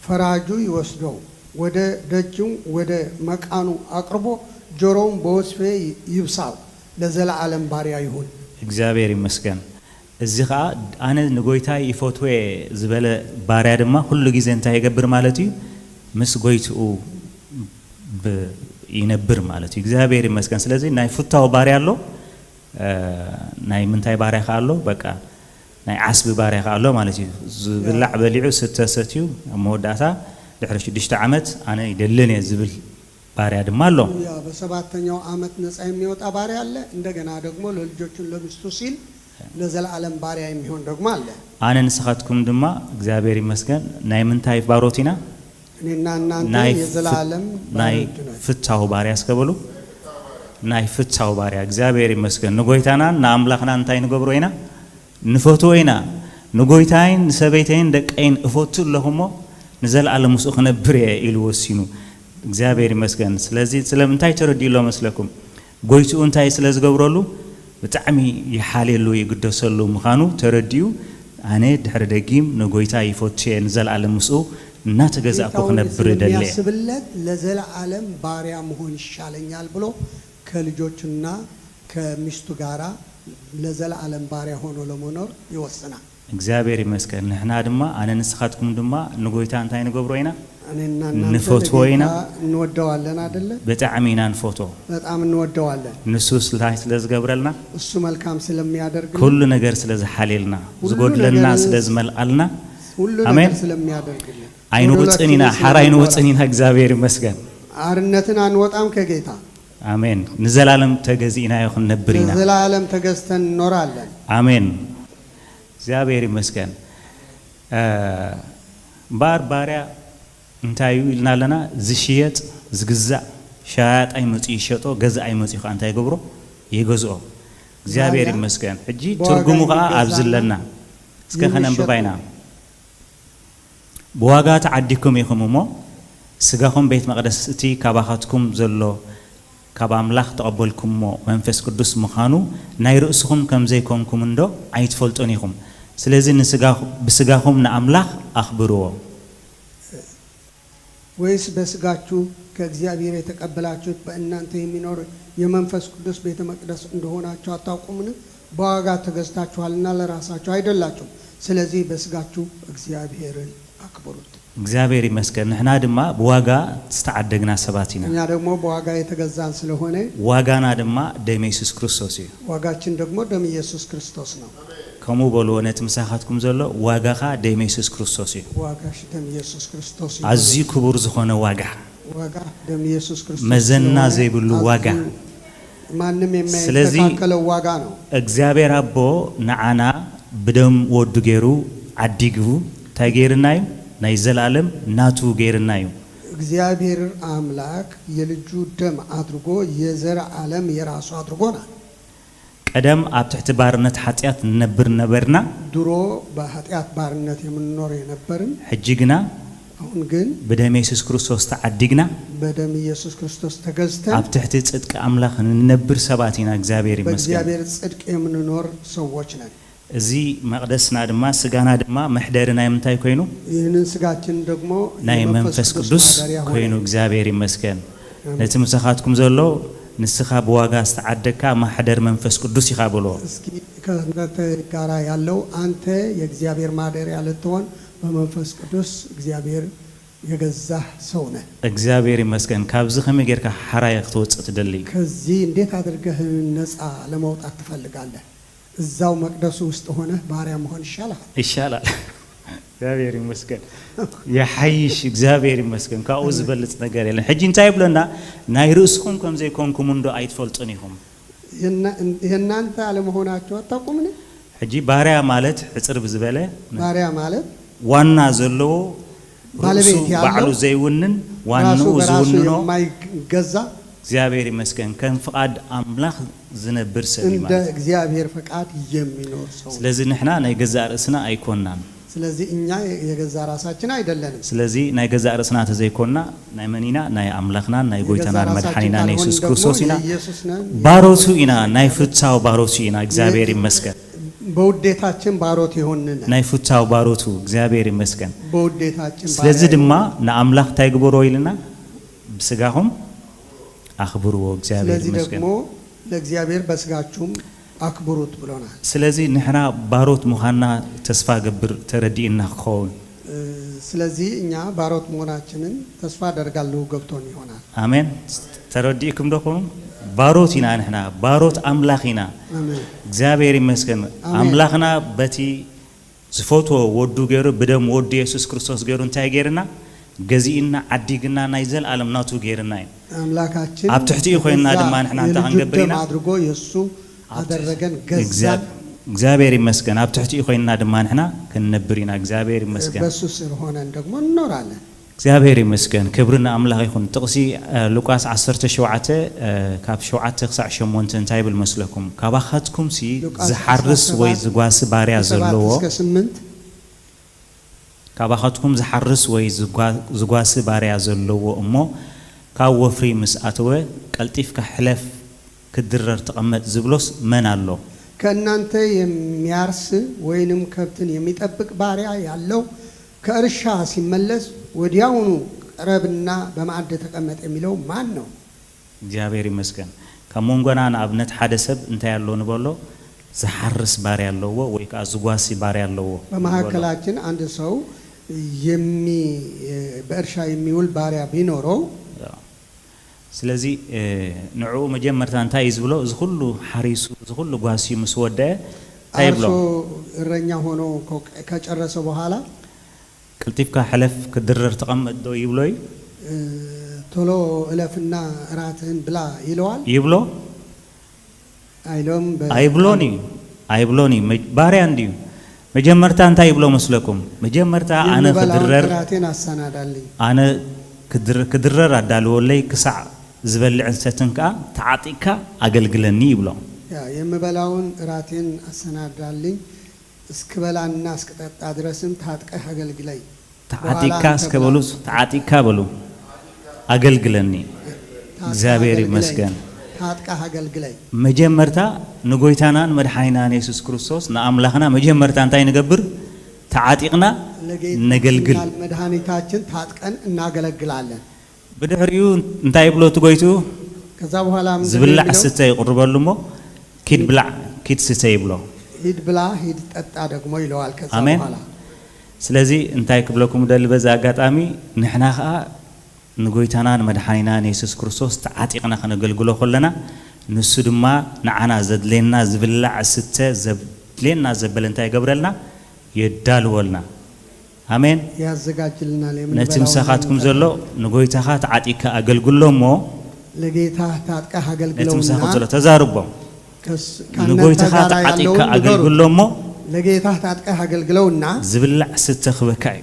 ፈራጁ ይወስደው ወደ ደጁም ወደ መቃኑ አቅርቦ ጆሮውን በወስፌ ይብሳው ለዘላለም ባሪያ ይሁን እግዚአብሔር ይመስገን እዚ ኸ አነ ንጎይታ ይፈትወ ዝበለ ባሪያ ድማ ሁሉ ጊዜ እንታይ ይገብር ማለት እዩ ምስ ጎይትኡ ይነብር ማለት እዩ እግዚአብሔር ይመስገን ስለዚህ ናይ ፍታው ባሪያ ኣሎ ናይ ምንታይ ባሪያ ካሎ በቃ ናይ ዓስቢ ባሪያ ካሎ ማለት እዩ ዝብላዕ በሊዑ ስተሰትዩ መወዳእታ ድሕሪ 6 ዓመት አነ ይደልኔ ዝብል ባሪያ ድማ ኣሎ ያ በሰባተኛው ዓመት ነፃ የሚወጣ ባሪያ አለ እንደገና ደግሞ ለልጆቹን ለሚስቱ ሲል ለዘላለም ባሪያ የሚሆን ደግሞ አለ አነ ንስኻትኩም ድማ እግዚአብሔር ይመስገን ናይ ምንታይ ባሮቲና እኔና እናንተ የዘላለም ናይ ፍታው ባሪያ እስከበሉ ናይ ፍታው ባሪያ እግዚአብሔር ይመስገን ንጎይታና ንአምላኽና እንታይ ንገብሮ ኢና ንፈትዎ ኢና ንጎይታይን ሰበይተይን ደቀይን እፈቱ ለኹሞ ንዘላለም ምስኡ ክነብር ኢሉ ወሲኑ እግዚአብሔር ይመስገን ስለዚህ ስለምንታይ ተረዲሎ መስለኩም ጎይትኡ እንታይ ስለዝገብረሉ ብጣዕሚ ይሓለሉ ይግደሰሉ ምኻኑ ተረዲዩ أنا دحر دقيم نقويتا يفوتشي نزل على مسؤ ناتجزأ كوخنا بردلة يسبلت لزل عالم باريا مهون الشالين يالبلو كالجوتشنا كمشتو غارا لزل عالم باريا هونو لمونور يوصنا እግዚአብሔር ይመስገን ንሕና ድማ አነ ንስኻትኩም ድማ ንጎይታ እንታይ ንገብሮይና እኔና ንፎቶይና እንወደዋለን አይደለ በጣም ኢና ንፎቶ በጣም እንወደዋለን ንሱ ስለታይ ስለዝገብረልና እሱ መልካም ስለሚያደርግ ሁሉ ነገር ስለዝሐሌልና ዝጎድለና ስለዝመልአልና ሁሉ ነገር ስለሚያደርግልን አይኑ ወጽኒና ሐራይኑ ወጽኒና እግዚአብሔር ይመስገን አርነትን አንወጣም ከጌታ አሜን ንዘላለም ተገዚና ይኹን ነብሪና ንዘላለም ተገዝተን እንኖራለን አሜን እግዚአብሔር ይመስገን ባርባሪያ እንታዩ ይልናለና ዝሽየጥ ዝግዛ ሻያጥ አይመጽ ይሸጦ ገዛ አይመጽ ይኹ አንታይ ገብሮ ይገዝኦ እግዚአብሔር ይመስገን እጂ ትርጉሙ ካ አብዝለና እስከ ከነም በባይና በዋጋ ተዓዲኩም ይኹምሞ ስጋኹም ቤት መቅደስ እቲ ካባኻትኩም ዘሎ ካብ አምላኽ ተቀበልኩምሞ መንፈስ ቅዱስ ምኻኑ ናይ ርእስኹም ከም ዘይኮንኩም እንዶ አይትፈልጡን ይኹም ስለዚህ በስጋኹም ለአምላክ አኽብሩዎ ወይስ በስጋችሁ ከእግዚአብሔር የተቀበላችሁት በእናንተ የሚኖር የመንፈስ ቅዱስ ቤተ መቅደስ እንደሆናችሁ አታውቁምን በዋጋ ተገዝታችኋልና ለራሳችሁ አይደላችሁም ስለዚህ በስጋችሁ እግዚአብሔርን አክብሩት እግዚአብሔር ይመስገን ንሕና ድማ በዋጋ ተስተዓደግና ሰባቲና እኛ ደግሞ በዋጋ የተገዛን ስለሆነ ዋጋና ድማ ደም ኢየሱስ ክርስቶስ እዩ ዋጋችን ደግሞ ደም ኢየሱስ ክርስቶስ ነው ከሙ በሎነ ተምሳኻትኩም ዘሎ ዋጋኻ ደም ኢየሱስ ክርስቶስ እዩ ዋጋሽ ደም ኢየሱስ ክርስቶስ እዩ አዚ ክቡር ዝኾነ ዋጋ ደም ኢየሱስ ክርስቶስ መዘና ዘይብሉ ዋጋ ማንንም የማይተካከለው ዋጋ ነው እግዚአብሔር አቦ ነዓና በደም ወዱ ገይሩ አዲግቡ ታገርናዩ ናይ ዘላለም ናቱ ገይርናዩ እግዚአብሔር አምላክ የልጁ ደም አድርጎ የዘር ዓለም የራሱ አድርጎና ቀደም ኣብ ትሕቲ ባርነት ኃጢአት ነብር ነበርና ድሮ በኃጢአት ባርነት የምንኖር የነበርን ሕጂግና አሁን ግን በደም ኢየሱስ ክርስቶስ ተዓዲግና በደም ኢየሱስ ክርስቶስ ተገዝተን ኣብ ትሕቲ ጽድቅ አምላኽ ንነብር ሰባቲና እግዚአብሔር ይመስገን በእግዚአብሔር ጽድቅ የምንኖር ሰዎች ነን እዚ መቅደስና ድማ ስጋና ድማ መሕደርና የምንታይ ኮይኑ ይህንን ስጋችን ደግሞ ናይ መንፈስ ቅዱስ ኮይኑ እግዚአብሔር ይመስገን ነቲ ምሳኻትኩም ዘሎ ንስኻ በዋጋ አስተዓደካ ማህደር መንፈስ ቅዱስ ይኻብሎ እስኪ ከእናንተ ጋራ ያለው አንተ የእግዚአብሔር ማደሪያ ልትሆን በመንፈስ ቅዱስ እግዚአብሔር የገዛህ ሰው ነህ እግዚአብሔር ይመስገን ካብዚ ከመገርካ ሐራይ ክትወጽእ ትደሊ ከዚህ እንዴት አድርገህ ነፃ ለመውጣት ትፈልጋለህ እዛው መቅደሱ ውስጥ ሆነ ባሪያ መሆን ይሻላል እግዚአብሔር ይመስገን የሐይሽ እግዚአብሔር ይመስገን ካውዝ በልጽ ነገር የለን ሕጂ እንታይ ብለና ናይ ርእስኩም ከም ዘይኮንኩም እንዶ አይትፈልጡን ይኹም የናንተ አለመሆናችሁ አታውቁምን ሕጂ ባሪያ ማለት ሕጽር ብዝበለ ባሪያ ማለት ዋና ዘለዎ ባለቤት ያለው ባዕሉ ዘይውንን ዋናው ዝውንኖ የማይገዛ እግዚአብሔር ይመስገን ከም ፍቃድ አምላክ ዝነብር ሰብ እንደ እግዚአብሔር ፍቃድ የሚኖር ሰው ስለዚህ ንሕና ናይ ገዛ ርእስና አይኮናን ስለዚህ እኛ የገዛ ራሳችን አይደለንም ስለዚህ ናይ ገዛ ርእስና ተዘይኮና ናይ መኒና ናይ አምላክና ናይ ጎይታና መድኃኒና ናይ ኢየሱስ ክርስቶስ ኢና ባሮቱ ኢና ናይ ፍታው ባሮቱ ኢና እግዚአብሔር ይመስገን በውዴታችን ባሮት ይሆንና ናይ ፍታው ባሮቱ እግዚአብሔር ይመስገን በውዴታችን ስለዚህ ድማ ለአምላክ ታይግቦሮ ይልና በስጋሁም አክብሩዎ እግዚአብሔር ይመስገን ስለዚህ ደግሞ ለእግዚአብሔር በስጋችሁም አክብሩት ብሎናል ስለዚህ ንሕና ባሮት ሙኻና ተስፋ ገብር ተረዲእና ኾን ስለዚህ እኛ ባሮት መሆናችንን ተስፋ አደርጋለሁ ገብቶን ይሆናል አሜን ተረዲእኩም ደኮኑ ባሮት ኢና ንሕና ባሮት አምላኺና አሜን እግዚአብሔር ይመስገን አምላኽና በቲ ዝፎቶ ወዱ ገይሩ በደም ወዱ ኢየሱስ ክርስቶስ ገይሩ እንታይ ገይርና ገዚእና ዓዲግና ናይ ዘላለም ናቱ ገይርና አምላካችን ኣብ ትሕቲኡ ኮይንና ድማ ንሕና እንታ ክንገብርና አድርጎ ኢየሱስ አደረገን ገዛን እግዚአብሔር ይመስገን ኣብ ትሕቲኡ ኮይንና ድማ ንሕና ክንነብርና እግዚአብሔር ይመስገን በሱ ስር ሆነን ደግሞ እንኖራለን እግዚአብሔር ይመስገን ክብርና አምላኽ ይኹን ጥቅሲ ሉቃስ 17 ካብ 7 ክሳዕ 8 እንታይ ብል መስለኩም ካባኻትኩም ሲ ዝሐርስ ወይ ዝጓስ ባሪያ ዘለዎ ካባኻትኩም ዝሐርስ ወይ ዝጓስ ባሪያ ዘለዎ እሞ ካብ ወፍሪ ምስ ኣተወ ቀልጢፍካ ሕለፍ ክድረር ተቀመጥ ዝብሎስ መን ኣሎ ከእናንተ የሚያርስ ወይንም ከብትን የሚጠብቅ ባሪያ ያለው ከእርሻ ሲመለስ ወዲያውኑ ቀረብና በማዕድ ተቀመጠ የሚለው ማን ነው? እግዚአብሔር ይመስገን። ከሞንጎና ንኣብነት ሓደ ሰብ እንታይ ያለው ንበሎ ዝሓርስ ባሪያ ያለዎ ወይ ከዓ ዝጓሲ ባሪያ ያለዎ በመካከላችን አንድ ሰው በእርሻ የሚውል ባሪያ ቢኖረው ስለዚህ ንዑ መጀመርታ እንታይ ዝብሎ ዝሁሉ ሓሪሱ ዝሁሉ ጓሲ ምስ ወደአ እንታይ ብሎ እረኛ ሆኖ ከጨረሰ በኋላ ቅልጢፍካ ሕለፍ ክድረር ተቐመጥ ዶ ይብሎይ ቶሎ እለፍና እራትህን ብላ ይለዋል ይብሎ አይሎም አይብሎኒ ባሪያ እንዲሁ መጀመርታ እንታይ ይብሎ መስለኩም መጀመርታ ኣነ ክድረር እራቴን አሰናዳልኝ ኣነ ክድረር አዳልወለይ ክሳዕ ዝበልዕ እንሰትን ከዓ ተዓጢካ አገልግለኒ ይብሎ የምበላውን እራቴን አሰናዳልኝ እስክበላና እስክጠጣ ድረስም ታጥቀህ አገልግለኝ ተዓጢካ እስከበሉስ ተዓጢካ በሉ አገልግለኒ እግዚአብሔር ይመስገን ታጥቀህ አገልግለኝ መጀመርታ ንጎይታናን መድኃኒናን ኢየሱስ ክርስቶስ ንአምላኽና መጀመርታ እንታይ ንገብር ተዓጢቅና ነገልግል መድኃኒታችን ታጥቀን እናገለግላለን በድህሪው እንታይ ብሎ ትጎይቱ ከዛ በኋላ ዝብላዕ ስተ ይቅርበሉሞ ኪድ ብላዕ ኪድ ስተ ይብሎ ሂድ ብላ ሂድ ጠጣ ደግሞ ይለዋል ከዛ በኋላ ስለዚህ እንታይ ክብለኩም ደል በዛ አጋጣሚ ንሕና ከዓ ንጎይታናን መድኃኒናን ኢየሱስ ክርስቶስ ተዓጢቅና ከነገልግሎ ከለና ንሱ ድማ ንዓና ዘድሌና ዝብላዕ ስተ ዘድሌና ዘበለ እንታይ ይገብረልና የዳልወልና አሜን ያዘጋጅልናል ነትምሰኻትኩም ዘሎ ንጎይታኻ ተዓጢካ አገልግሎሞ ለጌታ ታጥቀህ አገልግሎና ነትምሰኻት ዘሎ ተዛርቦ ንጎይታኻ ተዓጢካ አገልግሎሞ ለጌታ ታጥቀህ አገልግሎና ዝብላዕ ስተ ክበካይ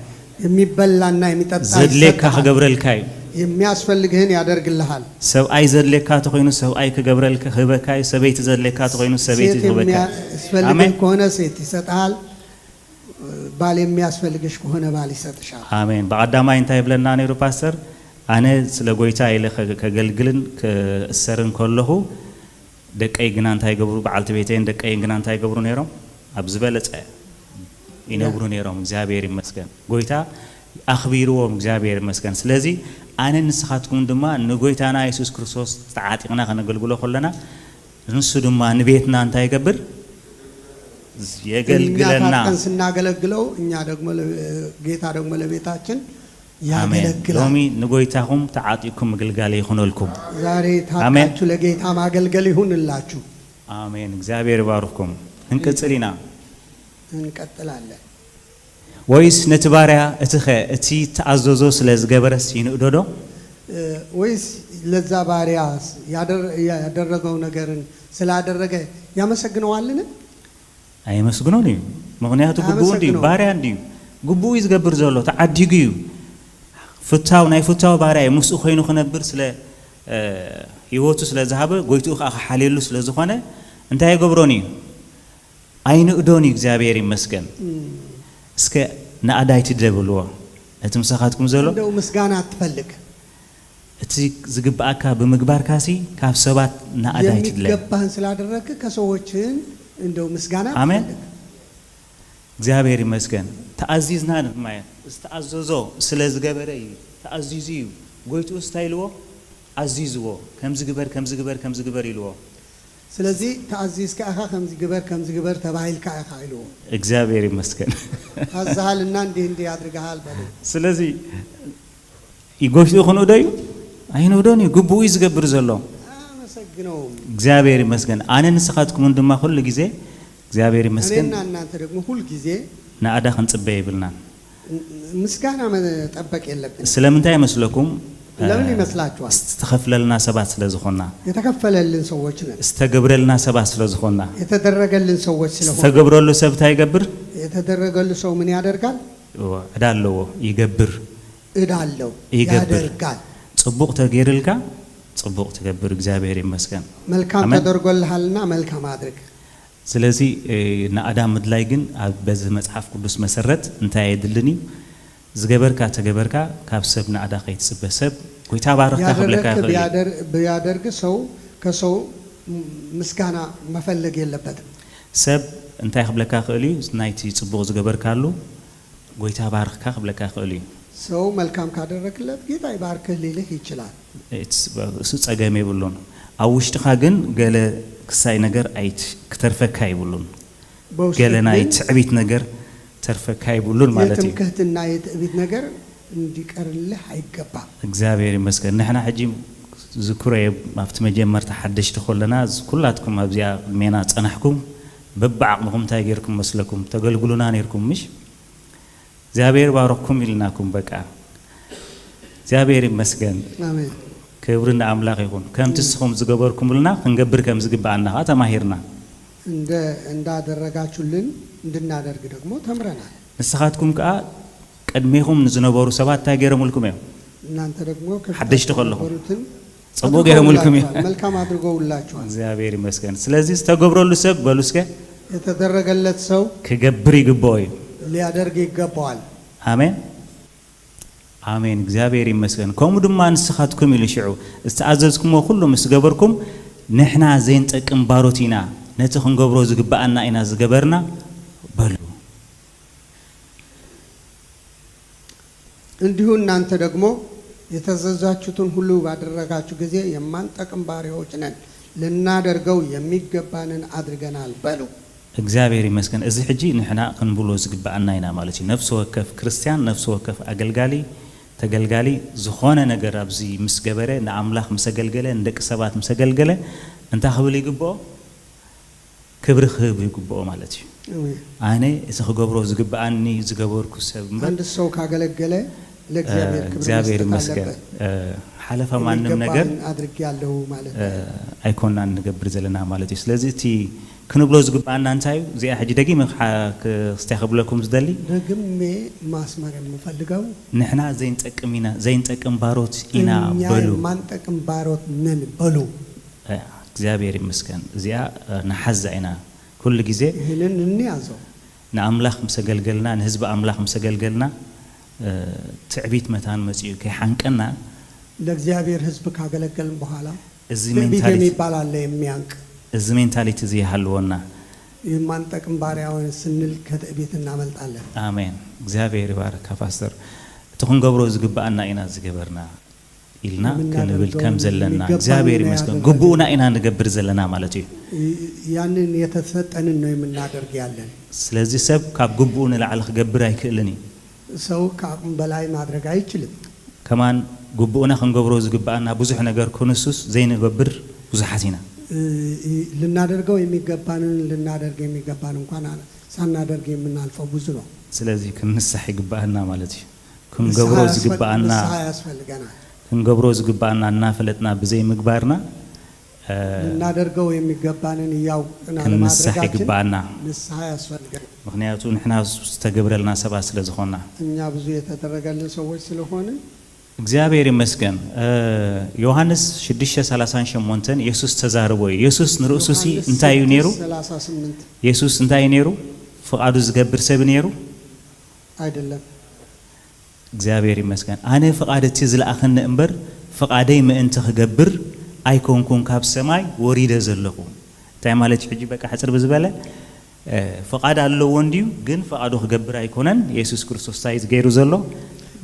የሚበላና የሚጠጣ ዘድሌካ ክገብረልካይ የሚያስፈልግህን ያደርግልሃል ሰብአይ ዘድሌካ ተኮይኑ ሰብአይ ክገብረልካ ክበካይ ሰበይቲ ዘድሌካ ተኮይኑ ሰበይቲ ክበካይ አሜን ከሆነ ሴት ይሰጣል ባል የሚያስፈልግሽ ከሆነ ባል ይሰጥሻል አሜን በአዳማይ እንታይ ብለና ነይሩ ፓስተር አነ ስለ ጎይታ ኢለ ከገልግልን ከእሰርን ከለሁ ደቀይ ግና እንታይ ገብሩ በዓልቲ ቤቴን ደቀይ ግና እንታይ ገብሩ ነይሮም ኣብ ዝበለጸ ይነብሩ ነይሮም እግዚአብሔር ይመስገን ጎይታ አኽቢርዎም እግዚአብሔር ይመስገን ስለዚህ አነ ንስኻትኩም ድማ ንጎይታና ኢየሱስ ክርስቶስ ተዓጢቅና ከነገልግሎ ከለና ንሱ ድማ ንቤትና እንታይ ይገብር የገልግለና ስናገለግለው እኛ ደግሞ ጌታ ደግሞ ለቤታችን ያገለግላል ሎሚ ንጎይታኩም ተዓጢኩም ግልጋል ይኹነልኩም ዛሬ ታጣችሁ ለጌታ ማገልገል ይሁንላችሁ አሜን እግዚአብሔር ይባርክኩም እንቀጥልና እንቀጥላለን ወይስ ነትባሪያ እቲ ተአዘዞ ስለዝገበረስ ይንዶዶ ወይስ ለዛ ባሪያ ያደረገው ነገርን ስላደረገ ያመሰግነዋልን አይመስግኖኒ ምክንያቱ ግቡ እንዲ ባሪያ እንዲ ግቡ ይዝገብር ዘሎ ተዓዲጉ ፍታው ናይ ፍታው ባሪያ ሙስኡ ኮይኑ ክነብር ስለ ህይወቱ ስለ ዝሃበ ጎይቱ ሓሌሉ ስለ ዝኾነ እንታይ ይገብሮኒ አይንዶኒ እግዚአብሔር ይመስገን እስከ ናአዳይቲ ደብልዎ እቲ ምሳኻትኩም ዘሎ እንደው ምስጋና አትፈልግ እቲ ዝግባአካ በመግባር ካሲ ካብ ሰባት ናአዳይቲ ደለ የሚገባህን ስላደረክ ከሰዎችን እንደው ምስጋና አሜን እግዚአብሔር ይመስገን ተአዚዝና ማለት እስተአዘዞ ስለዝገበረ ተአዚዙ ጎይቱ ስታይልዎ አዚዝዎ ከምዝ ግበር ይልዎ ስለዚህ ተአዚዝ ካኻ ከምዝ ግበር ተባይል ካኻ ይልዎ እግዚአብሔር ይመስገን አዛሃልና እንዴ ያድርጋል በለ ስለዚህ ይጎይቱ ሆኖ ደዩ አይኖዶኒ ግቡ ይዝገብር ዘሎ አመሰግነው እግዚአብሔር ይመስገን አነ ንስኻትኩም እንደማ ሁሉ ጊዜ እግዚአብሔር ይመስገን እኔና እናንተ ደግሞ ሁሉ ጊዜ ናአዳ ክንጽበይ ይብልና ምስጋና መጠበቅ የለብንም ስለምንታይ መስለኩም ለምን ይመስላችኋል ተከፍለልና ሰባት ስለዝኾና የተከፈለልን ሰዎች ነን እስተገብረልና ሰባት ስለዝኾና የተደረገልን ሰዎች ስለሆነ እስተገብረሉ ሰብታ ይገብር የተደረገሉ ሰው ምን ያደርጋል እዳለው ይገብር እዳለው ያደርጋል ጽቡቅ ተገይርልካ ጽቡቅ ተገብር እግዚአብሔር ይመስገን መልካም ተደርጎልሃልና መልካም አድርግ ስለዚህ ናአዳም ምድላይ ግን በዚህ መጽሐፍ ቅዱስ መሰረት እንታይ ይድልኒ ዝገበርካ ተገበርካ ካብ ሰብ ናአዳ ከይትጽበሰብ ጎይታ ባረከ ከብለካ ቢያደርግ ሰው ከሰው ምስጋና መፈለግ የለበትም سب انتي خبلكا خالي نايتي صبغ زغبركالو ጎይታ ባርክካ ክብለካ ክእል እዩ ሰው መልካም ካደረክለት ጌታ ይባርክህ ሊልህ ይችላል እሱ ጸገም ይብሉን ኣብ ውሽጥኻ ግን ገለ ክሳይ ነገር አይት ከተርፈካ ይብሉን ገለናይ ትዕቢት ነገር ተርፈካ ይብሉን ማለት እዩ የትምክህትና የትዕቢት ነገር እንዲቀርልህ አይገባ እግዚአብሔር ይመስገን ንሕና ሕጂ ዝኩረ ማፍት መጀመርታ ሓደሽቲ ኮለና ኩላትኩም ኣብዚያ ሜና ጸናሕኩም በባዕቅምኩም ታይገርኩም መስለኩም ተገልግሉና ነርኩም ምሽ እግዚአብሔር ባረኩም ይልናኩም በቃ እግዚአብሔር ይመስገን አሜን ክብርና አምላክ ይሁን ከምትስኹም ዝገበርኩም ልና ክንገብር ከም ዝግባአና ተማሂርና እንዳደረጋችሁልን እንድናደርግ ደግሞ ተምረናል ንስኻትኩም ቃ ቀድሜኹም ዝነበሩ ሰባት ታገረሙልኩም እዩ እናንተ ደግሞ ሓደሽቲ ኮለኹም ጽቦ ገረሙልኩም እዩ መልካም አድርገውላችኋል እግዚአብሔር ይመስገን ስለዚህ ተገብረሉ ሰብ በሉስከ የተደረገለት ሰው ከገብር ይግባው ሊያደርግ ይገባዋል አሜን አሜን እግዚአብሔር ይመስገን ኮሙ ድማ ንስኻትኩም ይልሽዑ እስተአዘዝኩም ሁሉ መስገበርኩም ንሕና ዘይን ጠቅም ባሮቲና ነቲ ክንገብሮ ዝግባአና ኢና ዝገበርና በሉ እንዲሁ እናንተ ደግሞ የተዘዛችሁትን ሁሉ ባደረጋችሁ ጊዜ የማንጠቅም ባሪያዎች ነን ልናደርገው የሚገባንን አድርገናል በሉ እግዚአብሔር ይመስገን እዚ ሕጂ ንሕና ክንብሎ ዝግባአና ኢና ማለት እዩ ነፍስ ወከፍ ክርስቲያን ነፍስ ወከፍ አገልጋሊ ተገልጋሊ ዝኾነ ነገር ኣብዚ ምስገበረ ንአምላኽ መሰገልገለ እንደቅ ሰባት መሰገልገለ እንታ ክብል ይግባኦ ክብሪ ክህብ ይግባኦ ማለት እዩ አነ እዚ ክገብሮ ዝግባአኒ ዝገበርኩ ሰብ አንድ ሰው ካገለገለ ለእግዚአብሔር ይመስገን ሓለፈ ማንም ነገር አድርግ ያለው ማለት አይኮንና ንገብር ዘለና ማለት እዩ ስለዚህ እቲ ክንብሎ ዝግባአና እንታይ እዚኣ ሕጂ ደጊመ ክስተያኸብለኩም ዝደሊ ደግሜ ማስመር የምፈልገው ንሕና ዘይንጠቅም ባሮት ኢና በሉ ማንጠቅም ባሮት ነን በሉ እግዚአብሔር ይመስገን እዚኣ ንሓዛ ኢና ኩሉ ጊዜ ይህንን እንያዘው ንአምላኽ መሰገልገልና ንህዝቢ አምላኽ መሰገልገልና ትዕቢት መታን መጽዩ ከይሓንቀና ለእግዚአብሔር ህዝብ ካገለገልን በኋላ እዚ ሜንታሊቲ ይባላል የሚያንቅ እዚ ሜንታሊቲ እዚ ያህልወና የማንጠቅም ባሪያውን ስንል ከትዕቢት እናመልጣለን አሜን እግዚአብሔር ይባርክ ፓስተር ተኹንገብሮ ዝግባአና ኢና ዝገበርና ኢልና ክንብል ከም ዘለና እግዚአብሔር ይመስገን ግቡኡና ኢና ንገብር ዘለና ማለት እዩ ያንን የተሰጠንን ነው የምናደርግ ያለን ስለዚህ ሰብ ካብ ግቡኡ ንላዕሊ ክገብር አይክእልኒ ሰው ከአቅም በላይ ማድረግ አይችልም ከማን ግቡኡና ክንገብሮ ዝግባአና ብዙሕ ነገር ኩንሱስ ዘይንገብር ብዙሓት ኢና ልናደርገው የሚገባንን ልናደርግ የሚገባን እንኳን ሳናደርግ የምናልፈው ብዙ ነው ስለዚህ ክንስሕ ይግባአና ማለት እዩ ክንገብሮ ዝግባአና ያስፈልገናል ክንገብሮ ዝግባአና እናፈለጥና ብዘይ ምግባርና ልናደርገው የሚገባንን ያውቅና ክንስሕ ይግባአና ንስሐ ያስፈልገናል ምክንያቱ ንሕና ዝተገብረልና ሰባት ስለዝኾና እኛ ብዙ የተደረገልን ሰዎች ስለሆነ እግዚአብሔር ይመስገን ዮሐንስ 6:38 ኢየሱስ ተዛርቦ ኢየሱስ ንርእሱሲ እንታይ እዩ ነይሩ 38 ኢየሱስ እንታይ ነይሩ ፍቃዱ ዝገብር ሰብ ነይሩ አይደለም እግዚአብሔር ይመስገን አነ ፍቃደቲ ዝለአኸነ እንበር ፍቃደይ ምእንቲ ክገብር አይኮንኩን ካብ ሰማይ ወሪደ ዘለኹ እንታይ ማለት ሕጂ በቃ ሕጽር ብዝበለ ፍቃድ አለው ወንዲው ግን ፍቃዱ ክገብር አይኮነን ኢየሱስ ክርስቶስ ታይ ዝገይሩ ዘሎ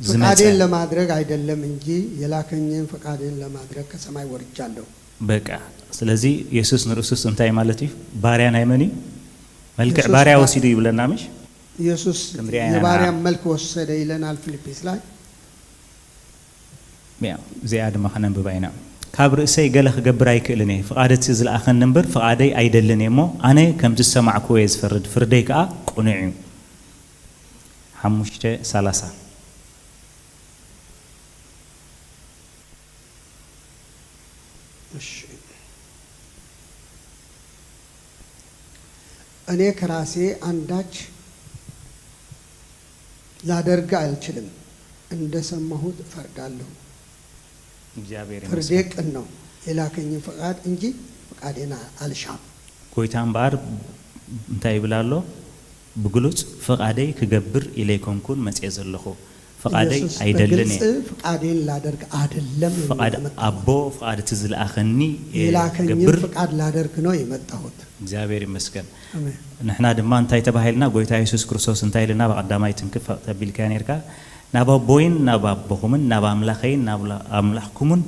ፍቃዴን ለማድረግ አይደለም እንጂ የላከኝን ፍቃዴን ለማድረግ ከሰማይ ወርጃለሁ በቃ ስለዚህ ኢየሱስ ንርእሱስ እንታይ ማለት እዩ ባሪያ ናይመኒ መልክዕ ባሪያ ወሲዱ ይብለና ምሽ ኢየሱስ የባሪያ መልክ ወሰደ ይለናል ፊልጵስ ላይ ዚያድ ማኸነን በባይና ካብ ርእሰይ ገለ ክገብር አይክእልኒ ፍቃደቲ ዝለአኸን ነበር ፍቃደይ አይደለን እሞ አነ ከምቲ ሰማዕኩ ወይ ዝፈርድ ፍርደይ ከዓ ቁኑዕ እዩ 5:30 እኔ ከራሴ አንዳች ላደርግ አልችልም እንደሰማሁት ፈርዳለሁ እግዚአብሔር ይመስገን ፍርዴ ቅን ነው የላከኝን ፍቃድ እንጂ ፍቃዴን አልሻም ጎይታን ባር እንታይ ይብላሎ ብግሉጽ ፍቃደይ ክገብር ኢለይኮንኩን መጽየ ዘለኹ فقادي أيدلني فقادين لا درك عدلم فقاد أبو فقاد تزل أخني جبر فقاد لا درك نوي متهوت زابير مسكن نحنا دمان تاي تباهلنا قويتا يسوس كريستوس انتاي لنا بقداماي تنكف تبيل كانيركا نابا بوين نابا بخومن نابا أملاخين نابا أملاحكمن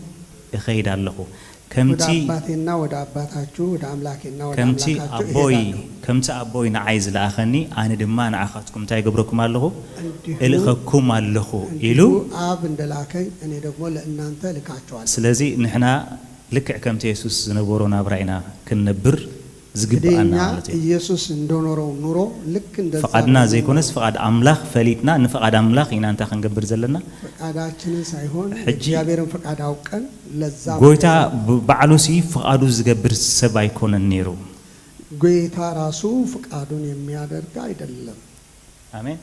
يخيد اللهو كمتي أباتنا ودا أباتاچو ودا أملاكنا ودا كمتي أبوي كمتي أبوي نعايز لأخني أنا دمان أخذكم تاي قبركم اللهو إلخكم اللهو إلو أب ندلاكي أنا دقمو لأن أنت لكاچوال سلازي نحنا لكع كمتي يسوس نبورونا برأينا كنبر زقبأنا يسوس ندونورو نورو لك ندزا فقدنا زي كونس فقد أملاخ فليتنا نفقد أملاخ إن أنت خنقبر زلنا فقاداتنا سايهون جابيرن فقاد أوكن لزا قويتا بعلوسي فقادو زقبر سبا يكون النيرو قويتا راسو فقادون يميادر قايدلم آمين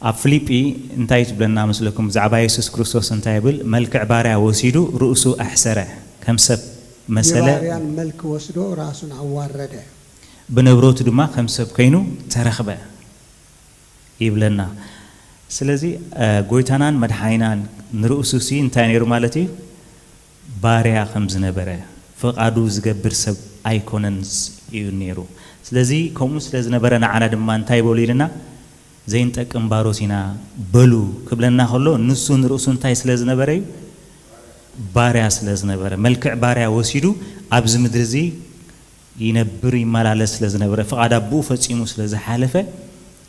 أفليبي انتايت بلنا مسلكم زعبا يسوس كريستوس انتايبل ملك عبارة وسيدو رؤسو أحسره كم سب مسألة يباريان ملك وسدو راسون عوارده بنبروت دما خمسة بكينو ترخبة يبلنا سلزي قويتانان مدحينان نرؤسوسي انتانيرو مالتي باريا خمس نبرة فقادو زقبر سب ايكوننز يونيرو سلزي كومو سلز نبرة نعنا دما انتايبو ليلنا زين تك امباروسينا بلو كبلنا خلو نسو نرؤسو انتاي سلز نبرة باريا سلز نبرة ملك باريا وسيدو أبز مدرزي ينبر يمالالس سلز نبرة فقاد أبو فتيمو سلز حالفة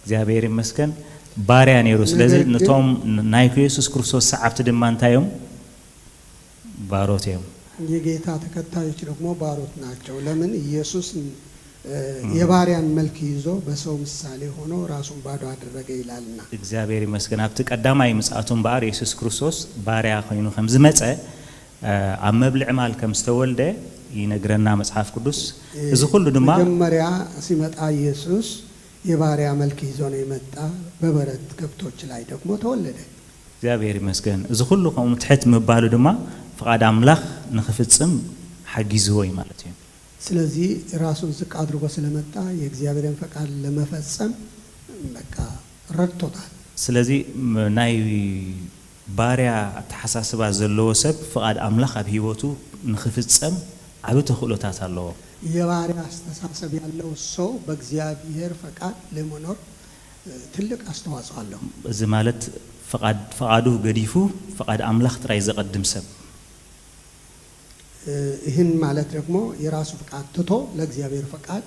زابير مسكن باريا نيرو سلز نتوم نايكو يسوس كريستوس سعبت دمان تايوم باروت يوم يجيتا تكتايوش رقمو باروت ناچو لمن يسوس የባሪያን መልክ ይዞ በሰው ምሳሌ ሆኖ ራሱን ባዶ አደረገ ይላልና እግዚአብሔር ይመስገን አብት ቀዳማይ ምጽአቱን ባር ኢየሱስ ክርስቶስ ባሪያ ኮይኑ ከም ዝመጸ ኣብ መብልዕ ማል ከም ዝተወልደ ይነግረና መጽሐፍ ቅዱስ እዚ ሁሉ ድማ መጀመሪያ ሲመጣ ኢየሱስ የባሪያ መልክ ይዞ ነው የመጣ በበረት ከብቶች ላይ ደግሞ ተወለደ እግዚአብሔር ይመስገን እዚ ሁሉ ከም ትሕት ምባሉ ድማ ፍቃድ አምላኽ ንኽፍጽም ሓጊዝዎ ማለት እዩ ስለዚህ ራሱን ዝቅ አድርጎ ስለመጣ የእግዚአብሔርን ፈቃድ ለመፈጸም በቃ ረድቶታል ስለዚህ ናይ ባሪያ ተሐሳስባ ዘለዎ ሰብ ፈቃድ አምላኽ ኣብ ህይወቱ ንኽፍጸም ዓብ ተኽእሎታት ኣለዎ የባሪያ አስተሳሰብ ያለው ሰው በእግዚአብሔር ፈቃድ ለመኖር ትልቅ አስተዋጽኦ አለው እዚ ማለት ፈቃዱ ገዲፉ ፈቃድ አምላኽ ጥራይ ዘቀድም ሰብ ይህን ማለት ደግሞ የራሱ ፈቃድ ትቶ ለእግዚአብሔር ፈቃድ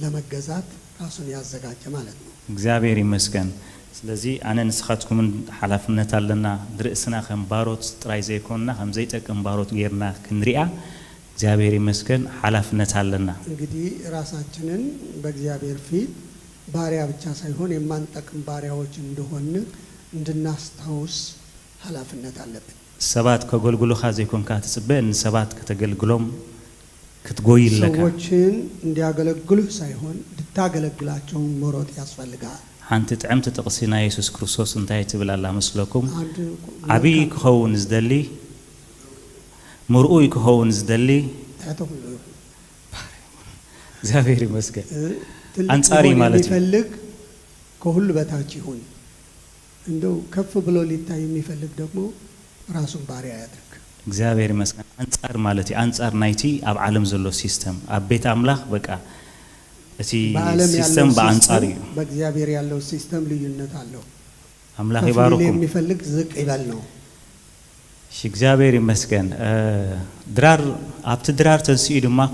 ለመገዛት ራሱን ያዘጋጀ ማለት ነው እግዚአብሔር ይመስገን ስለዚህ አነ ንስኻትኩም ሐላፍነት አለና ድርእስና ከም ባሮት ጥራይ ዘይኮንና ከም ዘይጠቅም ባሮት ጌርና ክንሪያ እግዚአብሔር ይመስገን ሐላፍነት አለና እንግዲህ ራሳችንን በእግዚአብሔር ፊት ባሪያ ብቻ ሳይሆን የማንጠቅም ባሪያዎች እንደሆን እንድናስታውስ ሐላፍነት አለብን ሰባት ከገልግሎኻ ዘይኮንካ ትጽበን ሰባት ከተገልግሎም ክትጎይለካ ሰዎችን እንዲያገለግሉ ሳይሆን እንድታገለግላቸው መሮጥ ያስፈልጋል ሓንቲ ጥዕምቲ ጥቕሲና ኢየሱስ ክርስቶስ እንታይ ትብላላ መስለኩም ዓብይ ክኸውን ዝደሊ ምርኡይ ክኸውን ዝደሊ እግዚአብሔር ይመስገን አንጻሪ ማለት ይፈልግ ከሁሉ በታች ይሁን እንደው ከፍ ብሎ ሊታይ የሚፈልግ ደግሞ ራሱን ባሪያ ያድርግ እግዚአብሔር ይመስገን አንጻር ማለት አንጻር ናይቲ ኣብ ዓለም ዘሎ ሲስተም ኣብ ቤት አምላኽ በቃ እቲ ሲስተም በአንጻር እዩ በእግዚአብሔር ያለው ሲስተም ልዩነት አለው አምላኽ ይባርኩም የሚፈልግ ዝቅ ይበል ነው እሺ እግዚአብሔር ይመስገን ድራር ኣብቲ ድራር ተንስኡ ድማ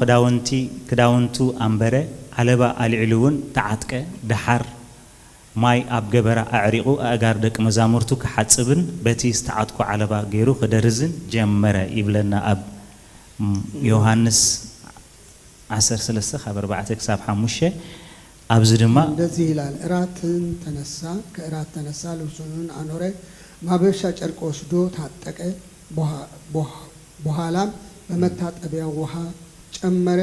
ክዳውንቱ አንበረ ዓለባ አልዕሉውን ተዓጥቀ ደሓር ማይ ኣብ ገበራ አዕሪቁ አጋር ደቅ መዛሙርቱ ከሐጽብን በቲ ዝተዓጥኩ ዓለባ ገይሩ ከደርዝን ጀመረ ይብለና ኣብ ዮሐንስ 13 ካብ 4 ክሳብ 5 ኣብዚ ድማ እንደዚህ ይላል እራትን ተነሳ ከእራት ተነሳ ልብሱን አኖረ ማበሻ ጨርቅ ወስዶ ታጠቀ በኋላም በመታጠቢያው ውሃ ጨመረ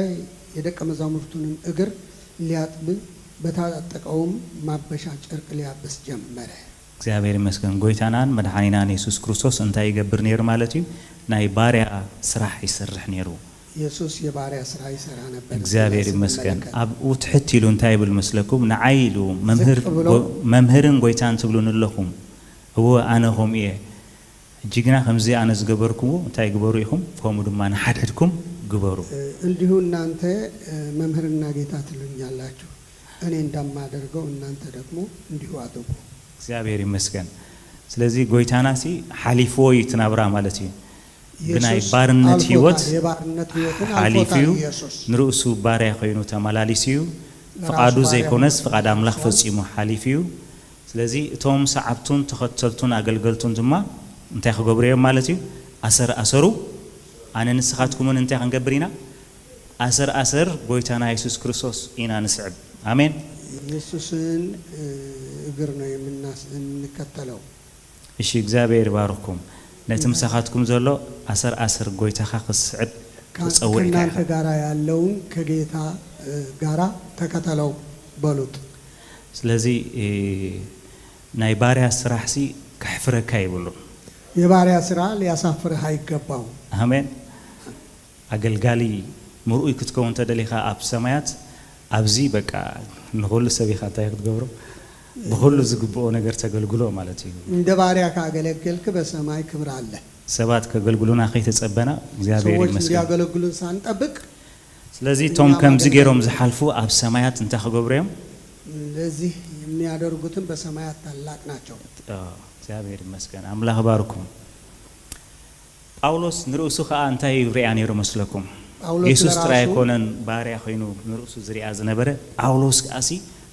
የደቀ መዛሙርቱን እግር ሊያጥብ በታጠቀውም ማበሻ ጨርቅ ሊያበስ ጀመረ እግዚአብሔር ይመስገን ጎይታናን መድኃኒናን ኢየሱስ ክርስቶስ እንታይ ይገብር ነበር ማለት እዩ ናይ ባሪያ ስራሕ ይሰርሕ ነይሩ ኢየሱስ የባሪያ ስራ ይሰራ ነበር እግዚአብሔር ይመስገን ኣብ ውትሕት ኢሉ እንታይ ይብል መስለኩም ንዓይሉ መምህርን ጎይታን ትብሉን ኣለኹም هو أنا هم إيه جينا خمزي أنا زجبركم تاي جبروا يهم فهم دم أنا حدكم جبروا እንዲሁ እናንተ መምህርና ጌታ ትሉኛላችሁ እኔ እንደማደርገው እናንተ ደግሞ እንዲሁ አድርጉ እግዚአብሔር ይመስገን ስለዚህ ጎይታናሲ ሐሊፎይ ትናብራ ማለት ነው ግናይ ባርነት ህይወት ሐሊፊው ንሩሱ ባሪያ ኮይኑ ተማላሊሲዩ ፈቃዱ ዘይኮነስ ፈቃድ አምላክ ፈጽሙ ሐሊፊው ስለዚህ እቶም ሰዓብቱን ተኸተልቱን አገልገልቱን ድማ እንታይ ክገብሩ ማለት እዩ አሰሩ أنا نسخاتكم من أنت عن قبرنا أسر قويتنا يسوع كريستوس إنا نسعد آمين يسوعن قرنا من الناس نكتلوا إيش إجابة باركم نتم سخاتكم زلوا أسر قويتها خاص سعد تصور كنا تجارة ياللون كجيتا جارة تكتلوا بلوت سلزي نايباري السرحسي كحفرة كايبلو يباري السرح ليسافر هاي كباو آمين أقلقالي مرؤي كتكون تدليخا أب سمايات أبزي بكا نقول سبيخا تايق تقبرو بقول زقبو نقر تقلقلو مالتي دباريا كأقلقلك بسماي كبر الله سبات كقلقلونا أخي تتصبنا زيابيري مسكين سوش قلقلون سان تبك لذي توم كم زجيرهم زحلفو أب سمايات انتخ قبريهم لذي የሚያደርጉትን በሰማያት ታላቅ ናቸው زيابيري مسكين أملاح باركم ጳውሎስ ንሩሱ ኸ አንታይ ሪያ ነይሩ መስለኩም ኢየሱስ ጥራይ ኮነን ባሪያ ኮይኑ ንሩሱ ዝሪያ ዝነበረ ጳውሎስ ቃሲ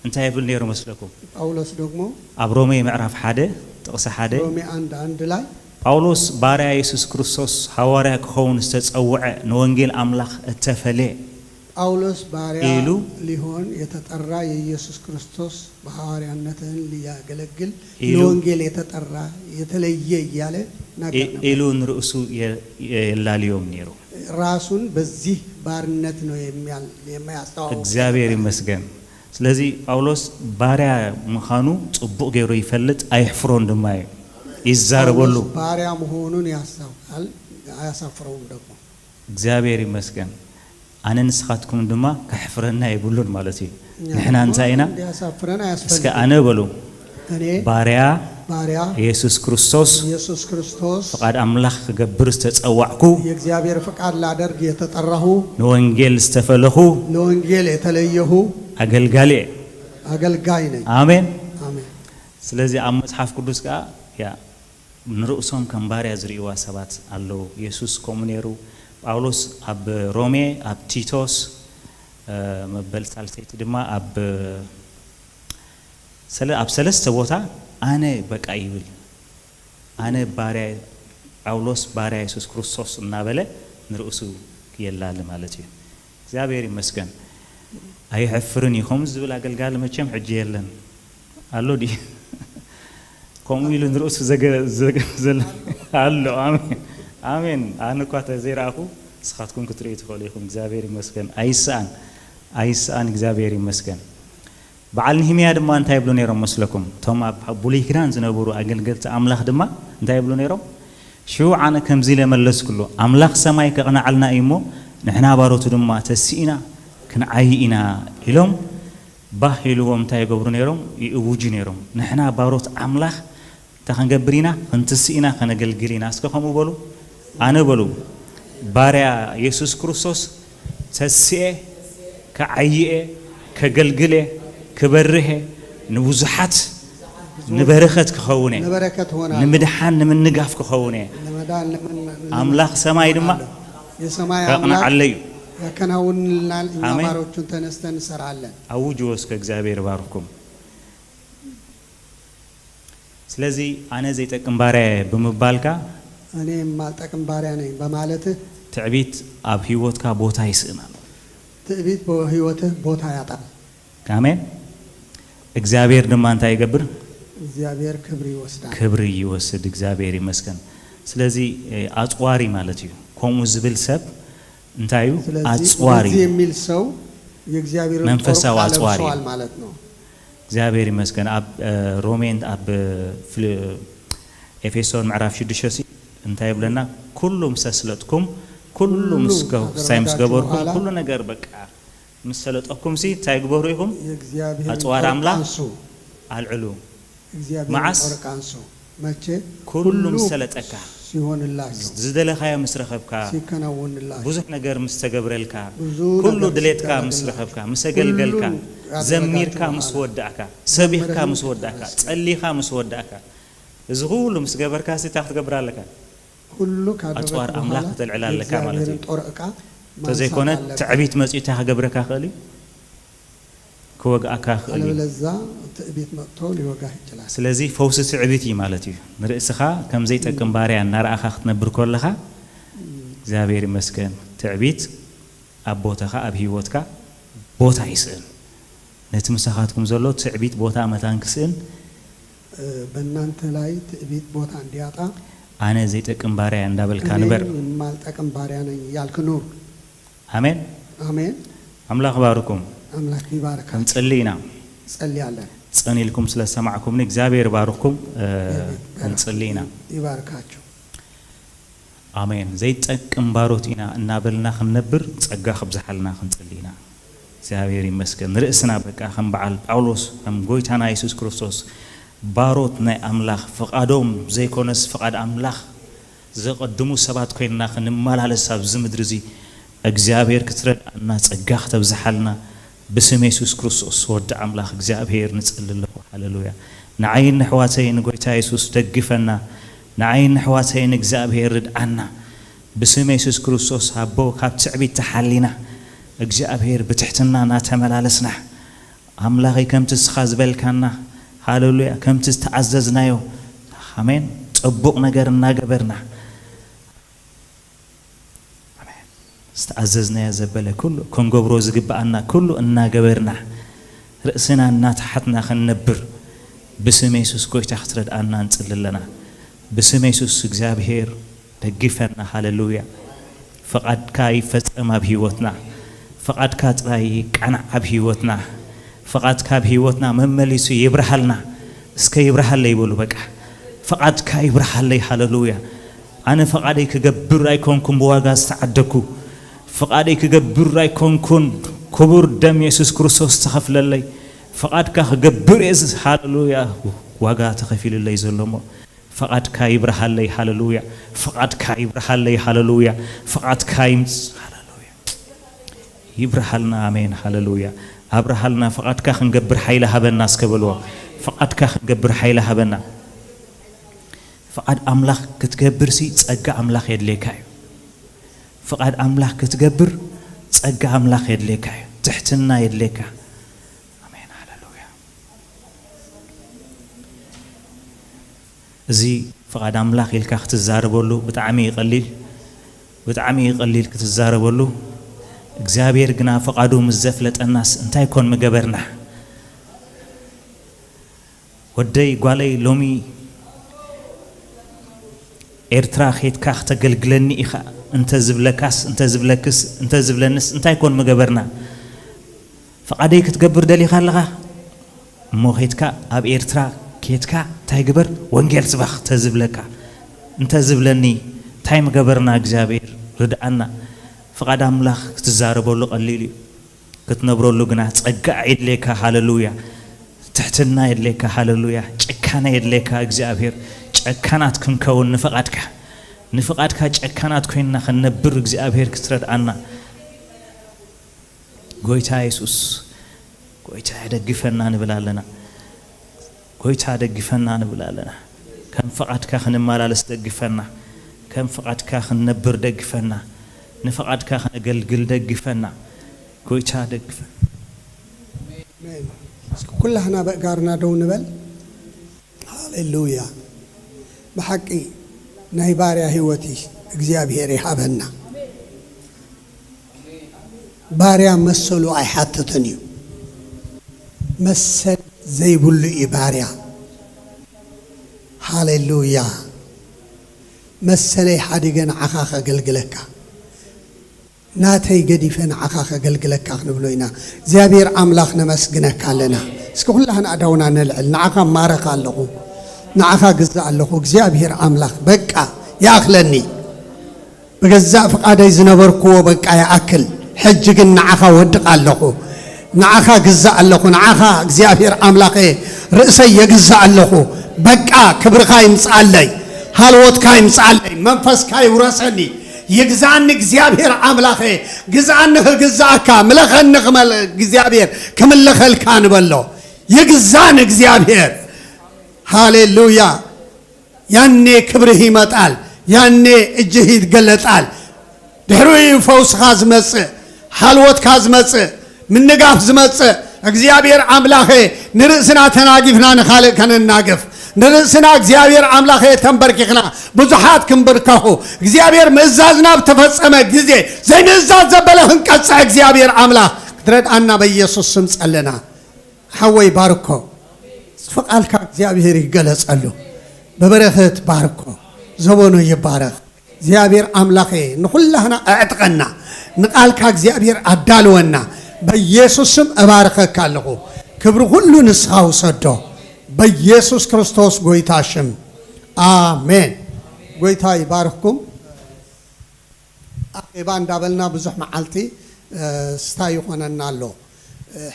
እንታይ ይብል ነይሩ መስለኩም ጳውሎስ ደግሞ ኣብ ሮሜ ምዕራፍ 1 ጥቅስ 1 ሮሜ 1 ላይ ጳውሎስ ባሪያ ኢየሱስ ክርስቶስ ሐዋርያ ክኸውን ዝተጸውዐ ንወንጌል አምላክ እተፈለ ጳውሎስ ባሪያ ሊሆን የተጠራ የኢየሱስ ክርስቶስ በሐዋርያነትን ሊያገለግል ለወንጌል የተጠራ የተለየ ያለ ነገር ነው ኤሉን ርዕሱ የላሊዮም ኔሮ ራሱን በዚህ ባርነት ነው የሚያስተዋውቅ እግዚአብሔር ይመስገን ስለዚህ ጳውሎስ ባሪያ መኻኑ ጽቡቅ ገይሮ ይፈልጥ አይፍሮ እንደማይ ይዛረበሉ ባሪያ መሆኑን ያሳውቃል አያሳፍረውም ደግሞ እግዚአብሔር ይመስገን أنا نسخاتكم دما كحفرنا يقولون مالتي نحن أنتينا اسك أنا بلو باريا يسوع كريستوس فقد أملاك جبر استوعكو يجزابير فقد لا درج يتطرهو نوانجيل استفلهو نوانجيل يتليهو أقل قايني آمين سلازي أم مصحف قدوس كا يا نرؤسهم كم باريا زريوا سبات الله يسوع كومنيرو ጳውሎስ አብ ሮሜ አብ ቲቶስ መበል ሳልሰይት ድማ አብ ሰለስተ ቦታ አነ በቃ ይብል አነ ባሪያ ጳውሎስ ባሪያ ኢየሱስ ክርስቶስ እናበለ ንርኡሱ ይላል ማለት ነው እግዚአብሔር ይመስገን አይሕፍርን ይኹም ዝብል አገልጋል መቼም ሕጂ የለን አሎ ዲ ኮሚሉ ንርኡሱ ዘገ አሎ አሜን آمين أنا كنت زيرأكو سخاتكم كتريت خليكم إجابيري مسكن أيسان إجابيري مسكن بعلنهم يا دم أنت يبلون يرم مسلكم ثم بوليكران زنبورو أجل قلت أملاخ دم أنت يبلون يرم شو عنا كم زيلة ملص كله أملاخ سماي كأنا علنا إيمو نحنا باروت دم تسينا كنا عينا إلهم باهلوهم تايجبرون يرم يوجين يرم نحنا باروت أملاخ تخنجبرينا فنتسينا خنا جلجلينا أسكهم وبلو أنا بلو باريا يسوع كريستوس تسيء كعيئة كجلجلة كبره نوزحات نبركت كخونه نمدحان من نجاف كخونه أملاك سماي دما كأنا عليو كناون الناماروتشون تنستن سرعلن أوجوس كإجابير باركم سلزي أنا زيتك مباراه بمبالكا أنا مالتكم بارياني بمالته تعبيت أب هيوتك بوتا يسئنا تعبيت بو هيوته بوتا يعطل كامل إجابير دم أنت يقبر إجابير كبري يوسد إجابير مسكن سلزي أطواري مالتي كم زبل سب أنتايو أطواري سلزي ميل سو يجابير منفسه أطواري مالتنا إجابير مسكن أب رومين أب إفسون معرف شو دشاسي أنت يبلنا كلهم سسلتكم كلهم مسكوا سايمس جبركم كل نجار بك مسلتكم سي تايجبروهم أطوار عملا العلوم معس ماشي كل مسلتك سيهون الله زدلك يا مسرخبك سيكنون الله بزح نجار مستجبرلك كل دليتك مسرخبك مسجلجلك زميرك مسودعك سبيحك مسودعك تصليك مسودعك زغول مسجبرك ستاخذ جبرالك كله كذا أطوار أملاك تلعلال لك مالتي تزي كونت تعبيت مسيتها جبرك خالي كوجا أكاخلي على لزا تعبيت مقتول يوجه جلاس سلزي فوس تعبيتي مالتي نرأسخا كم زيت أكمباري عن نار أخاخت نبر كلها زابير مسكن تعبيت أبوتها أبهيوتك بوتا يسن نتمسخاتكم زلوا تعبيت بوتا متان كسن بنانت لاي تعبيت بوتا عندياتا أنا زيت أكمباري عن دبل كانبر مالت أكمباري عن يالكنور آمين آمين أملاك باركم أملاك يبارك نصلينا صلي على صني لكم سلا سمعكم نك زابير باركم نصلينا يباركاتكم آمين زيت أكمباروتينا نابلنا خنبر تصقى خبزحلنا خنصلينا زابير يمسكن رأسنا بقى خم بعل باولوس خم غويتانا يسوع كريستوس باروتنا أملاك فقادهم زي كونس فقاد أملاك زي قدموا سبات كيننا خنمال على الساب زمدرزي እግዚአብሔር ክትረዳና ጸጋ ተብዝሐልና በስም ኢየሱስ ክርስቶስ ወደ አምላክ እግዚአብሔር ንጽልልሁ ሃሌሉያ ንዓይን ሕዋተይን ጎይታ ኢየሱስ ደግፈና ንዓይን ሕዋተይን እግዚአብሔር ርድአና በስም ኢየሱስ ክርስቶስ አቦ ካብ ትዕቢት ተሐሊና እግዚአብሔር በትሕትና ናተመላለስና አምላክ ከምት ስኻ ዝበልካና ሃሌሉያ ከምት ተዓዘዝናዮ አሜን ጽቡቅ ነገር እናገበርና استعززنا يا زبالة كله كونغبرو زقبعنا كله إننا جبرنا رأسنا ناتحتنا خنبر بسم يسوع كوي تحترد أننا نصل لنا بسم يسوع إجابهير تجفنا هاللويا فقد كايف ما بهيوتنا فقد كاتراي كنا بهيوتنا فقد كبهيوتنا ممليس يبرحلنا اسك يبرحل لي بقول بقى فقد كيبرحل لي هاللويا أنا فقد يكجبر رايكونكم بواجا استعدكوا فقد يكجبر رايكونكم كبر دم يسوع كريستوس تخفل لي فقد كجبر إز هاللويا واجا تخفيل لي زلمه فقد كيبرحل لي هاللويا فقد كيبرحل لي هاللويا فقد كيمس هاللويا يبرحلنا آمين هاللويا أبرحلنا فقد كخنجبر حيلها بالناس كبلوا فقد كخنجبر حيلها بنا فقد أملاك كتجبر سي تسأجع أملاك يدليكاي فقد أملاك كتجبر تسأجع أملاك يدليكاي تحتنا يدليكا آمين هاللويا زي فقد أملاك يلكاخ تزاربولو بتعمي قليل كتزاربولو እግዚአብሔር ግና ፈቃዱ መዘፍለጥ الناس እንታይ ኮን መገበርና ወደይ ጓለይ ሎሚ ኤርትራ ኸይትካ ተገልግለኒ ኢኻ እንተ ዝብለካስ እንተ ዝብለክስ እንተ ዝብለንስ እንታይ ኮን መገበርና ፈቃደይ ክትገብር ደሊኻ ኣለኻ እሞ ኸይትካ ኣብ ኤርትራ ኸይትካ እንታይ ግበር ወንጌል ጽባኽ ተዝብለካ እንተ ዝብለኒ እንታይ መገበርና እግዚአብሔር ርድአና فقد أملاك تزاربولو قليلي كتنبرولو جنا تقع يدليك هاللويا تحتنا يدليك هاللويا جكنا يدليك إجابير جكنات كن كون نفقاتك جكنات كنا خنبر إجابير كترد عنا قويتا يسوس قويتا يدقفنا نبلالنا قويتا يدقفنا نبلالنا كم فقاتك خنمالالس دقفنا كم فقاتك خنبر دقفنا نفقد كاخنا قل دقفنا كويتا دقفنا كلنا بقارنا دون بل هاليلويا بحقي نايباريا هيوتي እግዚአብሔር ይሃበና ባሪያ መስሉ አይሐተተኒ መሰል ዘይብሉ ይባሪያ ሃሌሉያ መሰለይ ሓዲገን ዓኻኸ ገልግለካ ناتي قديفن عخاخ قلقلك نبلوينا زابير أملاخ نمسجنك علينا اسكو كلها نعدونا نلعل نعخا مارق الله نعخا قزع الله زابير أملاخ بقى يا أخلني بقزع فقادي زنبركو بقى يا أكل حجق نعخا ودق الله نعخا قزع الله نعخا زابير أملاخ رأسي يقزع الله በቃ ክብርካ ይምጻለይ ሃልወትካ ይምጻለይ መንፈስካ ይውረሰኒ ይግዛን እግዚአብሔር አምላኬ ግዛን ህግዛካ ምለኸን ከመል እግዚአብሔር ከመለኸልካ ንበሎ ይግዛን እግዚአብሔር ሃሌሉያ ያኔ ክብርህ ይመጣል ያኔ እጅህ ይገለጣል ድህሩይ ፈውስኻ ዝመጽእ ሃልወትካ ዝመጽእ ምንጋፍ ዝመጽእ እግዚአብሔር አምላኬ ንርእስና ተናጊፍና ንኻልእ ከነናገፍ ንርእስና እግዚአብሔር አምላኬ ተንበርኪኽና ብዙሓት ክንብርከኹ እግዚአብሔር ምእዛዝና ተፈጸመ ጊዜ ዘይንእዛዝ ዘበለ ክንቀጽዕ እግዚአብሔር አምላክ ክትረድአና በኢየሱስ ስም ጸለና ሓወይ ባርኮ ፈቃልካ እግዚአብሔር ይገለጸሉ በበረኸት ባርኮ ዘቦኑ ይባረኽ እግዚአብሔር አምላኬ ንኹላህና አዕጥቀና ንቃልካ እግዚአብሔር አዳልወና በኢየሱስ ስም እባርከካ አለኹ ክብር ሁሉ ንስኻ ውሰዶ በኢየሱስ ክርስቶስ ጎይታ ስም አሜን ጎይታ ይባርክኩም አኼባ እንዳበልና ብዙሕ መዓልቲ ስታይ ይኾነና ኣሎ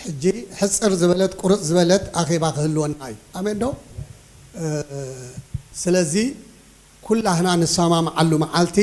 ሕጂ ሕፅር ዝበለት ቁርጥ ዝበለት አኼባ ክህልወና እዩ አሜን ዶ ስለዚ ኩላህና ንሰማምዓሉ መዓልቲ